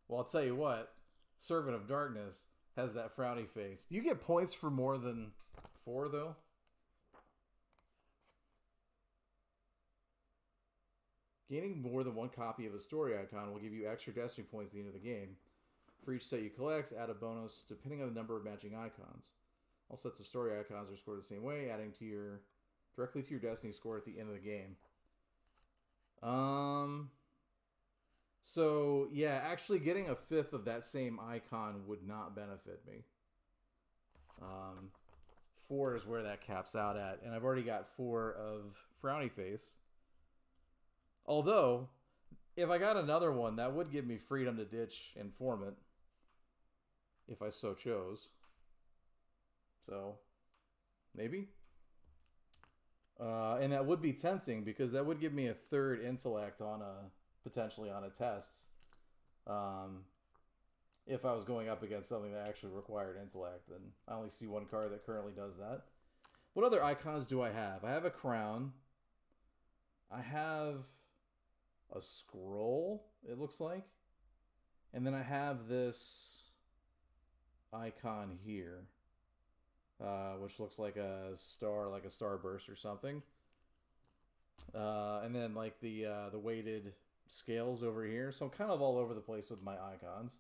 Well, I'll tell you what. Servant of Darkness has that frowny face. Do you get points for more than 4, though? Gaining more than 1 copy of a story icon will give you extra destiny points at the end of the game. For each set you collect, add a bonus depending on the number of matching icons. All sets of story icons are scored the same way, adding directly to your destiny score at the end of the game. So, yeah, actually getting a 5th of that same icon would not benefit me. 4 is where that caps out at, and I've already got 4 of Frowny Face. Although, if I got another one, that would give me freedom to ditch Informant, if I so chose. So, maybe. And that would be tempting, because that would give me a 3rd intellect on potentially on a test. If I was going up against something that actually required intellect, and I only see 1 card that currently does that. What other icons do I have? I have a crown. I have a scroll, it looks like. And then I have this icon here, which looks like a star, like a starburst or something. And then like the weighted scales over here. So I'm kind of all over the place with my icons.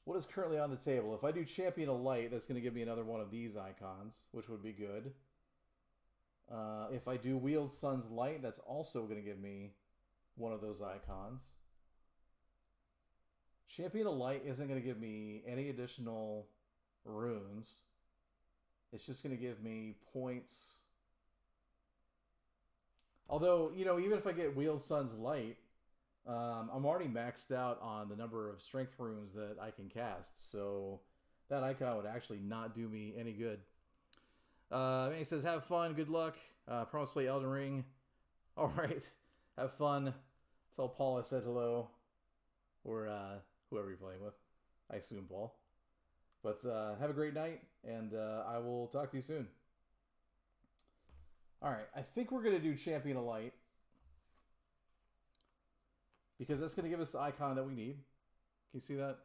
What is currently on the table? If I do Champion of Light, that's going to give me another one of these icons, which would be good. If I do Wield Sun's Light, that's also going to give me one of those icons. Champion of Light isn't going to give me any additional runes. It's just going to give me points. Although, you know, even if I get Wield Sun's Light, I'm already maxed out on the number of strength runes that I can cast, so that icon would actually not do me any good. He says, have fun, good luck. Promise to play Elden Ring. Alright, have fun. Tell Paul I said hello. Or whoever you're playing with. I assume Paul. But have a great night, and I will talk to you soon. Alright, I think we're going to do Champion of Light. Because that's going to give us the icon that we need. Can you see that?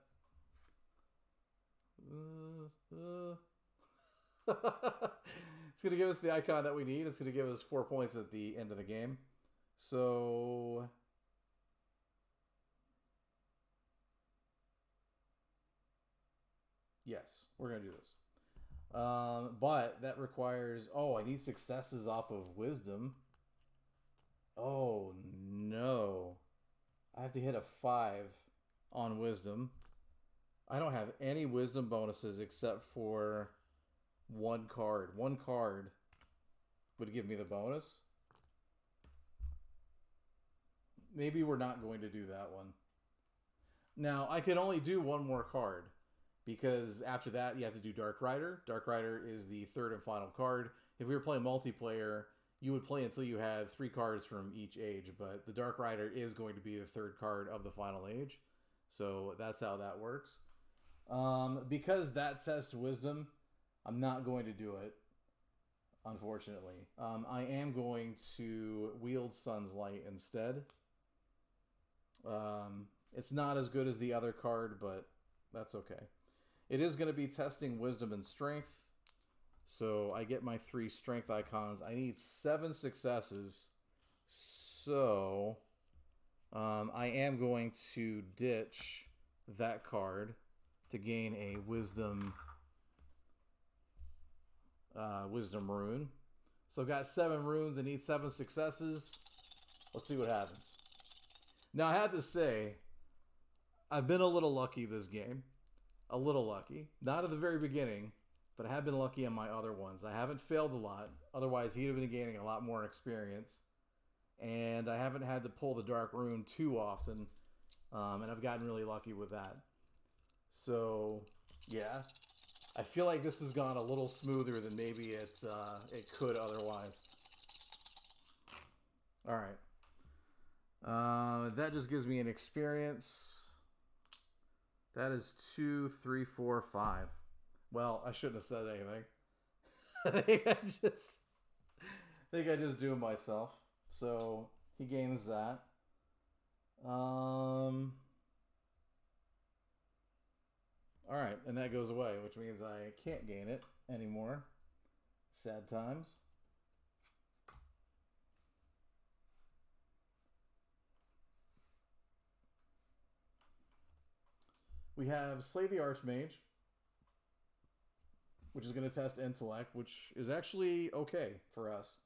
It's going to give us the icon that we need. It's going to give us 4 points at the end of the game. So... yes, we're going to do this. But that requires... oh, I need successes off of Wisdom. Oh, no. I have to hit a 5 on Wisdom. I don't have any Wisdom bonuses except for one card. One card would give me the bonus. Maybe we're not going to do that one. Now, I can only do one more card, because after that, you have to do Dark Rider. Dark Rider is the third and final card. If we were playing multiplayer, you would play until you had 3 cards from each age, but the Dark Rider is going to be the third card of the final age. So that's how that works. Because that tests Wisdom, I'm not going to do it, unfortunately. I am going to wield Sun's Light instead. It's not as good as the other card, but that's okay. It is going to be testing Wisdom and Strength. So I get my 3 strength icons. I need 7 successes. So I am going to ditch that card to gain a wisdom rune. So I've got 7 runes. I need 7 successes. Let's see what happens. Now I have to say, I've been a little lucky this game. A little lucky. Not at the very beginning, but I have been lucky on my other ones. I haven't failed a lot. Otherwise, he'd have been gaining a lot more experience. And I haven't had to pull the Dark Rune too often. And I've gotten really lucky with that. So, yeah. I feel like this has gone a little smoother than maybe it could otherwise. Alright. That just gives me an experience. That is 2, 3, 4, 5. Well, I shouldn't have said anything. I think I just do it myself. So he gains that. All right, and that goes away, which means I can't gain it anymore. Sad times. We have Slay the Archmage, which is going to test intellect, which is actually okay for us.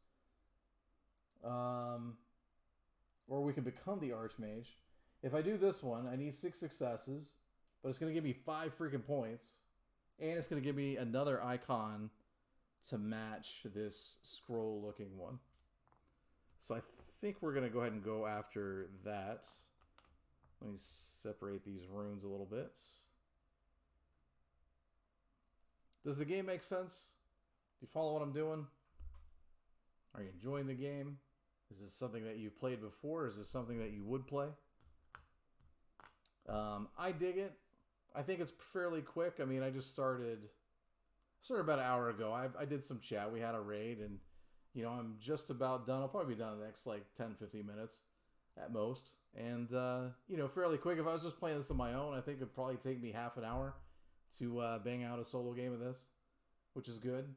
Or we can become the Archmage. If I do this one, I need 6 successes, but it's going to give me 5 freaking points, and it's going to give me another icon to match this scroll-looking one. So I think we're going to go ahead and go after that. Let me separate these runes a little bit. Does the game make sense? Do you follow what I'm doing? Are you enjoying the game? Is this something that you've played before? Is this something that you would play? I dig it. I think it's fairly quick. I mean, I just started about an hour ago. I did some chat. We had a raid, and you know, I'm just about done. I'll probably be done in the next like 10-15 minutes at most. And you know, fairly quick. If I was just playing this on my own, I think it'd probably take me half an hour to bang out a solo game of this, which is good.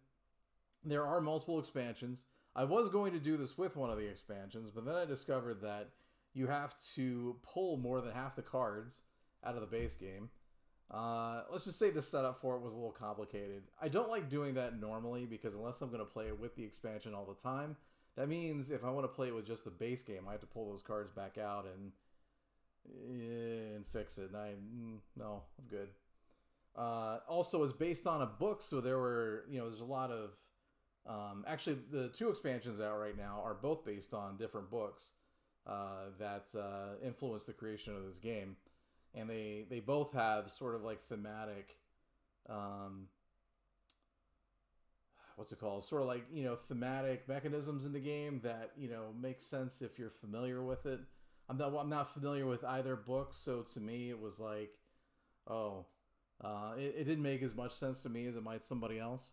There are multiple expansions. I was going to do this with one of the expansions, but then I discovered that you have to pull more than half the cards out of the base game. Let's just say the setup for it was a little complicated. I don't like doing that normally, because unless I'm going to play it with the expansion all the time, that means if I want to play it with just the base game, I have to pull those cards back out and fix it. And no, I'm good. Also, it's based on a book, so there's a lot of Actually, the 2 expansions out right now are both based on different books that influenced the creation of this game, and they both have sort of like thematic, what's it called? Sort of like, thematic mechanisms in the game that make sense if you're familiar with it. I'm not familiar with either book, so to me it was like, oh, it didn't make as much sense to me as it might somebody else.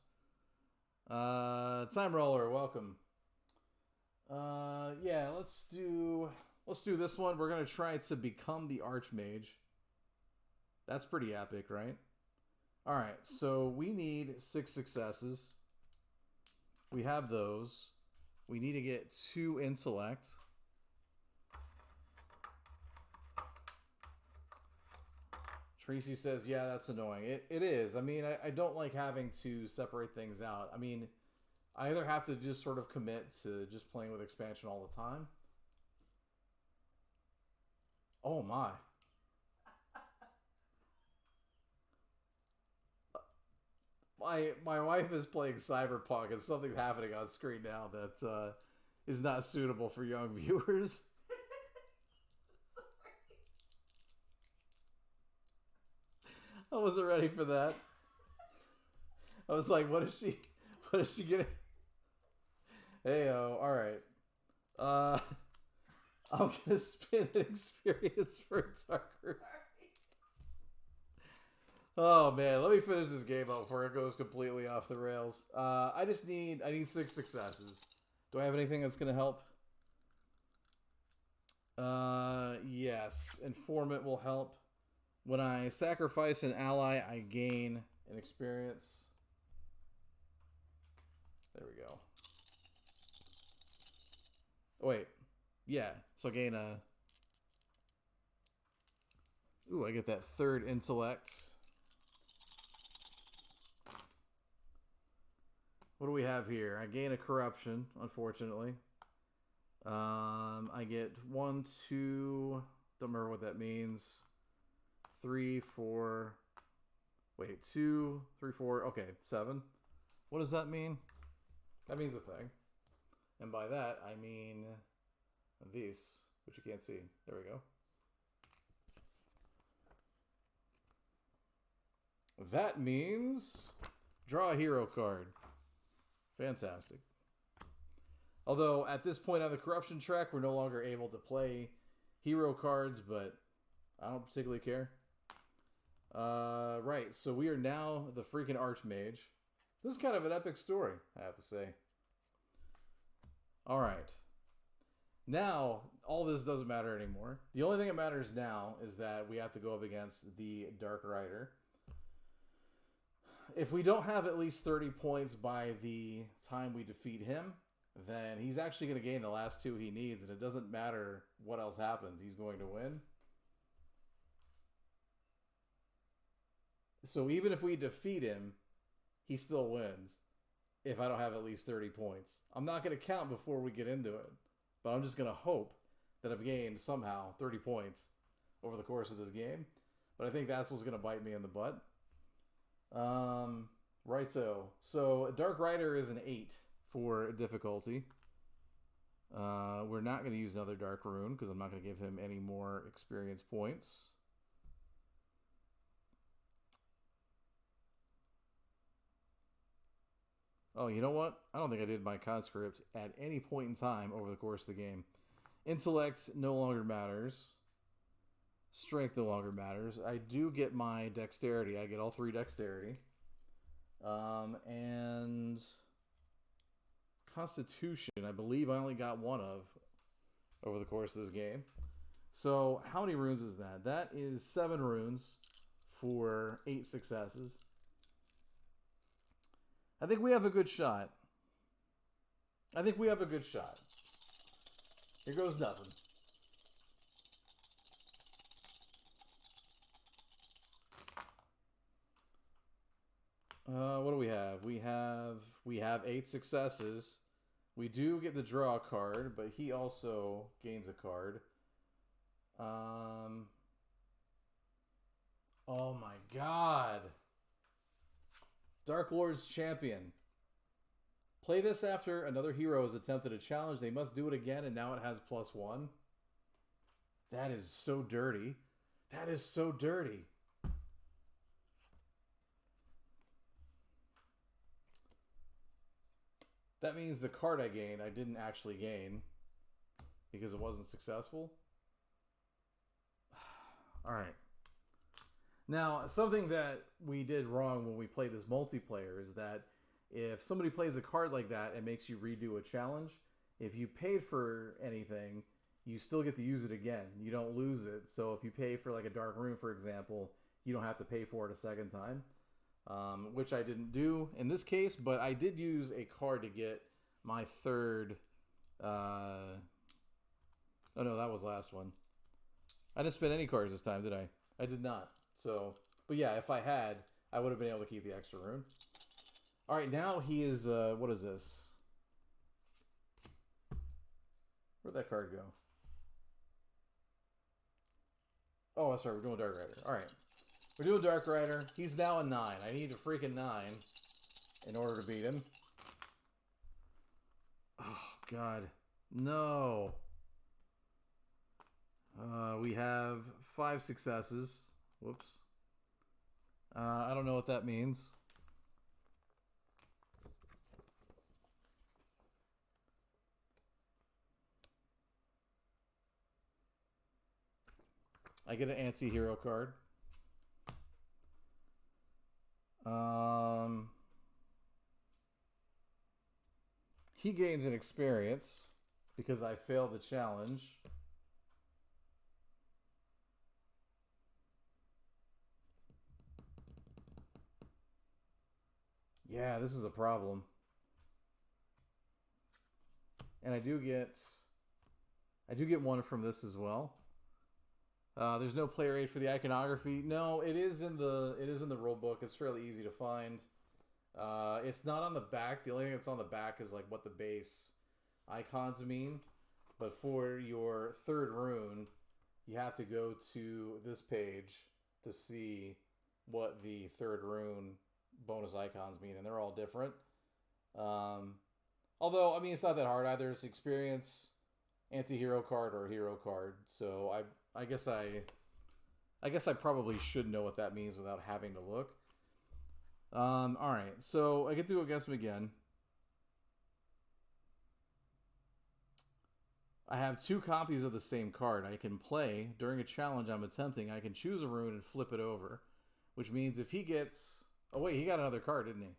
Time Roller, welcome. Yeah, let's do this one. We're gonna try to become the Archmage. That's pretty epic, right? All right, so we need 6 successes. We have those. We need to get 2 intellect. Tracy says, yeah, that's annoying. It is. I mean, I don't like having to separate things out. I mean, I either have to just sort of commit to just playing with expansion all the time. Oh, my. My wife is playing Cyberpunk, and something's happening on screen now that is not suitable for young viewers. I wasn't ready for that. I was like, what is she getting? Heyo, alright. I'm gonna spin an experience for Darker. Oh man, let me finish this game up before it goes completely off the rails. I need 6 successes. Do I have anything that's gonna help? Yes. Informant will help. When I sacrifice an ally, I gain an experience. There we go. Oh, wait. Yeah. So I gain a... Ooh, I get that 3rd intellect. What do we have here? I gain a corruption, unfortunately. I get 1, 2... Don't remember what that means. 3, 4... Wait, 2, 3, 4... Okay, 7. What does that mean? That means a thing. And by that, I mean these, which you can't see. There we go. That means draw a hero card. Fantastic. Although, at this point on the corruption track, we're no longer able to play hero cards, but I don't particularly care. Right, so we are now the freaking Archmage. This is kind of an epic story, I have to say. Alright. Now, all this doesn't matter anymore. The only thing that matters now is that we have to go up against the Dark Rider. If we don't have at least 30 points by the time we defeat him, then he's actually going to gain the last 2 he needs, and it doesn't matter what else happens. He's going to win. So even if we defeat him, he still wins if I don't have at least 30 points. I'm not going to count before we get into it, but I'm just going to hope that I've gained somehow 30 points over the course of this game. But I think that's what's going to bite me in the butt. Righto. So Dark Rider is an 8 for difficulty. We're not going to use another Dark Rune because I'm not going to give him any more experience points. Oh, you know what? I don't think I did my conscript at any point in time over the course of the game. Intellect no longer matters. Strength no longer matters. I do get my dexterity. I get all 3 dexterity. And Constitution, I believe I only got 1 of over the course of this game. So how many runes is that? That is 7 runes for 8 successes. I think we have a good shot. Here goes nothing. What do we have? We have 8 successes. We do get to draw a card, but he also gains a card. Oh my god. Dark Lord's Champion. Play this after another hero has attempted a challenge. They must do it again, and now it has +1. That is so dirty. That is so dirty. That means the card I gained, I didn't actually gain because it wasn't successful. All right. Now, something that we did wrong when we played this multiplayer is that if somebody plays a card like that and makes you redo a challenge, if you paid for anything, you still get to use it again. You don't lose it. So if you pay for like a Dark Rune, for example, you don't have to pay for it a second time, which I didn't do in this case, but I did use a card to get my third... oh no, that was last one. I didn't spend any cards this time, did I? I did not. So, but yeah, if I had, I would have been able to keep the extra rune. All right, now he is, what is this? Where'd that card go? Oh, that's right, we're doing Dark Rider. All right, we're doing Dark Rider. He's now a 9. I need a freaking 9 in order to beat him. Oh, God. No. We have 5 successes. Whoops. I don't know what that means. I get an anti-hero card. He gains an experience because I failed the challenge. Yeah, this is a problem. And I do get one from this as well. There's no player aid for the iconography. No, it is in the rule book. It's fairly easy to find. It's not on the back. The only thing that's on the back is like what the base icons mean. But for your third rune, you have to go to this page to see what the third rune bonus icons mean, and they're all different. Although, I mean, it's not that hard either. It's experience, anti-hero card, or hero card. So I guess I probably should know what that means without having to look. All right, so I get to go against him again. I have 2 copies of the same card. I can play during a challenge I'm attempting. I can choose a rune and flip it over, which means if he gets... Oh, wait, he got another card, didn't he?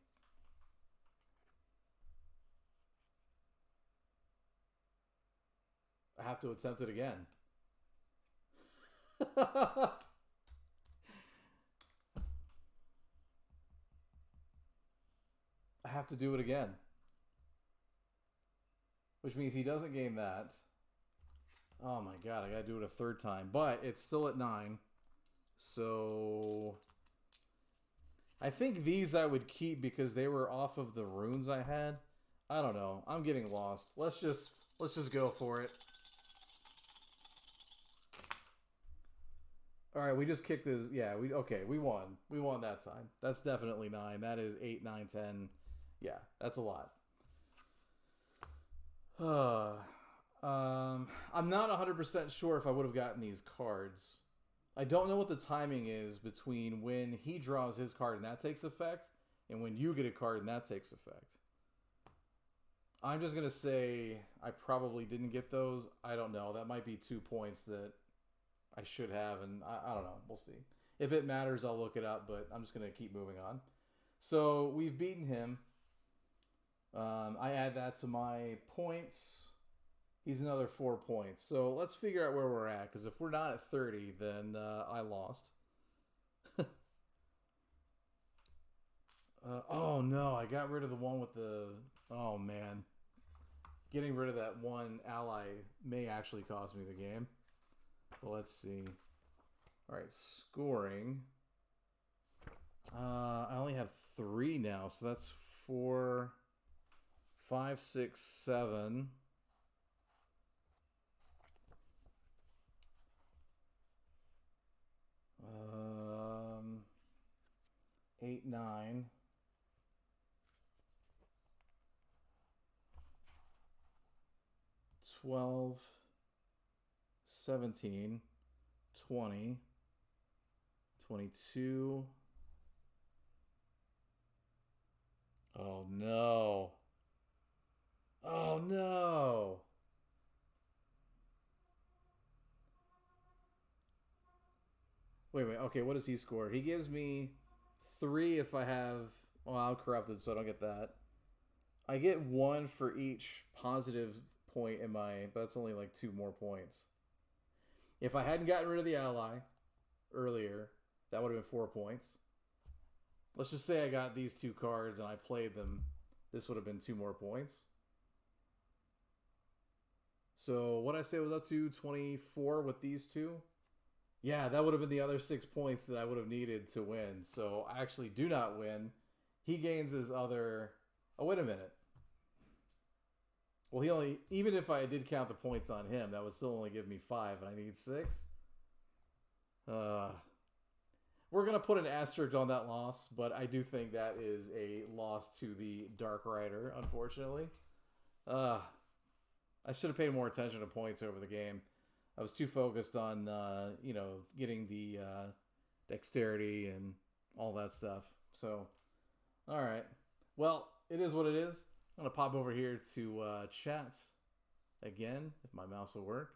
I have to attempt it again. I have to do it again. Which means he doesn't gain that. Oh my god, I gotta do it a third time. But it's still at 9. So... I think these I would keep because they were off of the runes I had. I don't know. I'm getting lost. Let's just go for it. All right, we just kicked his... Yeah, we won. We won that time. That's definitely 9. That is 8, 9, 10. Yeah, that's a lot. I'm not 100% sure if I would have gotten these cards. I don't know what the timing is between when he draws his card and that takes effect, and when you get a card and that takes effect. I'm just going to say I probably didn't get those. I don't know. That might be 2 points that I should have, and I don't know. We'll see. If it matters, I'll look it up, but I'm just going to keep moving on. So we've beaten him. I add that to my points. He's another 4 points. So let's figure out where we're at, because if we're not at 30, then I lost. Oh no, I got rid of the one with the... Oh man. Getting rid of that one ally may actually cost me the game. But let's see. Alright, scoring. I only have 3 now, so that's 4, 5, 6, 7... 8, 9. 12, 17, 20, 22. Oh no. Oh no. Wait, wait. Okay, what does he score? He gives me 3 if I have... Well, I'm corrupted, so I don't get that. I get 1 for each positive point in my... But that's only like 2 more points. If I hadn't gotten rid of the ally earlier, that would have been 4 points. Let's just say I got these 2 cards and I played them. This would have been 2 more points. So what I say was up to 24 with these 2. Yeah, that would have been the other 6 points that I would have needed to win. So I actually do not win. He gains his other... Oh, wait a minute. Well, he only... Even if I did count the points on him, that would still only give me 5, and I need 6. We're going to put an asterisk on that loss, but I do think that is a loss to the Dark Rider, unfortunately. I should have paid more attention to points over the game. I was too focused on, you know, getting the dexterity and all that stuff. So, all right. Well, it is what it is. I'm going to pop over here to chat again, if my mouse will work.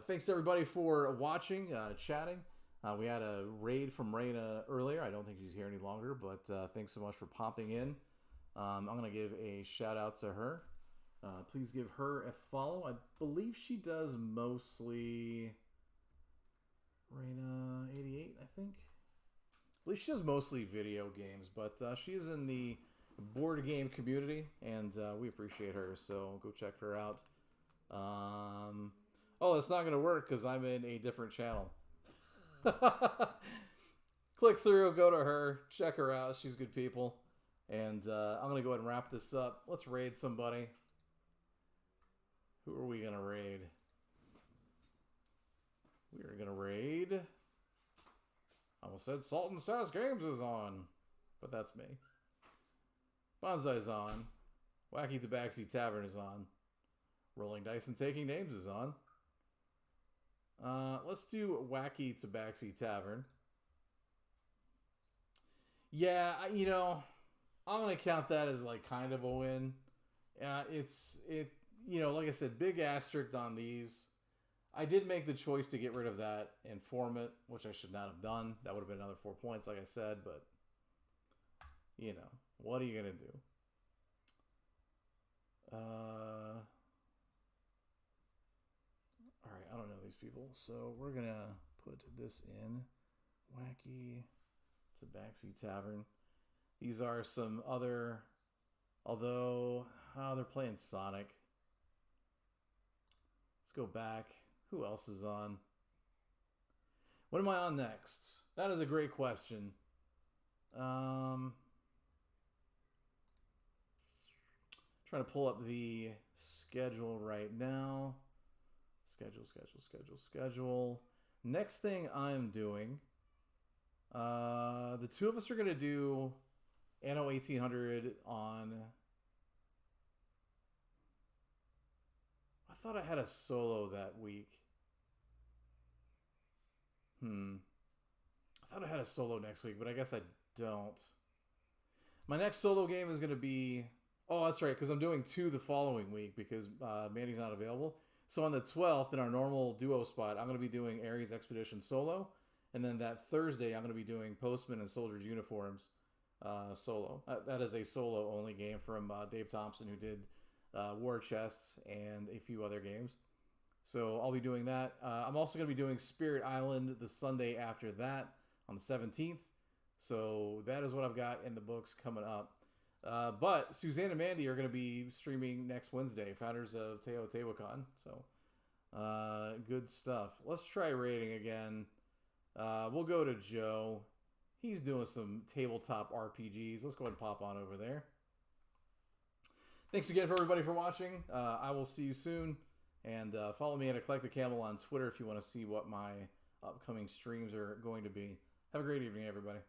Thanks, everybody, for watching, chatting. We had a raid from Raina earlier. I don't think she's here any longer, but thanks so much for popping in. I'm going to give a shout-out to her. Please give her a follow. I believe she does mostly... Raina88, I think. I believe she does mostly video games, but she is in the board game community, and we appreciate her, so go check her out. Oh, that's not going to work because I'm in a different channel. Click through, go to her, check her out. She's good people. And I'm going to go ahead and wrap this up. Let's raid somebody. Who are we going to raid? We are going to raid... I almost said Salt and Sass Games is on. But that's me. Bonsai's on. Wacky Tabaxi Tavern is on. Rolling Dice and Taking Names is on. Let's do Wacky Tabaxi Tavern. Yeah, you know, I'm going to count that as like kind of a win. You know, like I said, big asterisk on these. I did make the choice to get rid of that informant, which I should not have done. That would have been another 4 points, like I said, but, you know, what are you going to do? All right, I don't know these people, so we're going to put this in. Wacky Tabaxi Tavern. These are some other, although, they're playing Sonic. Let's go back. Who else is on? What am I on next? That is a great question. Trying to pull up the schedule right now. Schedule. Next thing I'm doing, the 2 of us are going to do Anno 1800 on... I thought I had a solo that week. I thought I had a solo next week, but I guess I don't. My next solo game is going to be... Oh, that's right, because I'm doing 2 the following week because Mandy's not available. So on the 12th, in our normal duo spot, I'm going to be doing Ares Expedition solo. And then that Thursday, I'm going to be doing Postman and Soldiers Uniforms solo. That is a solo-only game from Dave Thompson, who did War Chest and a few other games. So I'll be doing that. I'm also going to be doing Spirit Island the Sunday after that on the 17th. So that is what I've got in the books coming up. But Suzanne and Mandy are going to be streaming next Wednesday, founders of Teo Tehuacan. So good stuff. Let's try rating again. We'll go to Joe. He's doing some tabletop RPGs. Let's go ahead and pop on over there. Thanks again for everybody for watching. I will see you soon. And follow me at Eclectic Camel on Twitter if you want to see what my upcoming streams are going to be. Have a great evening, everybody.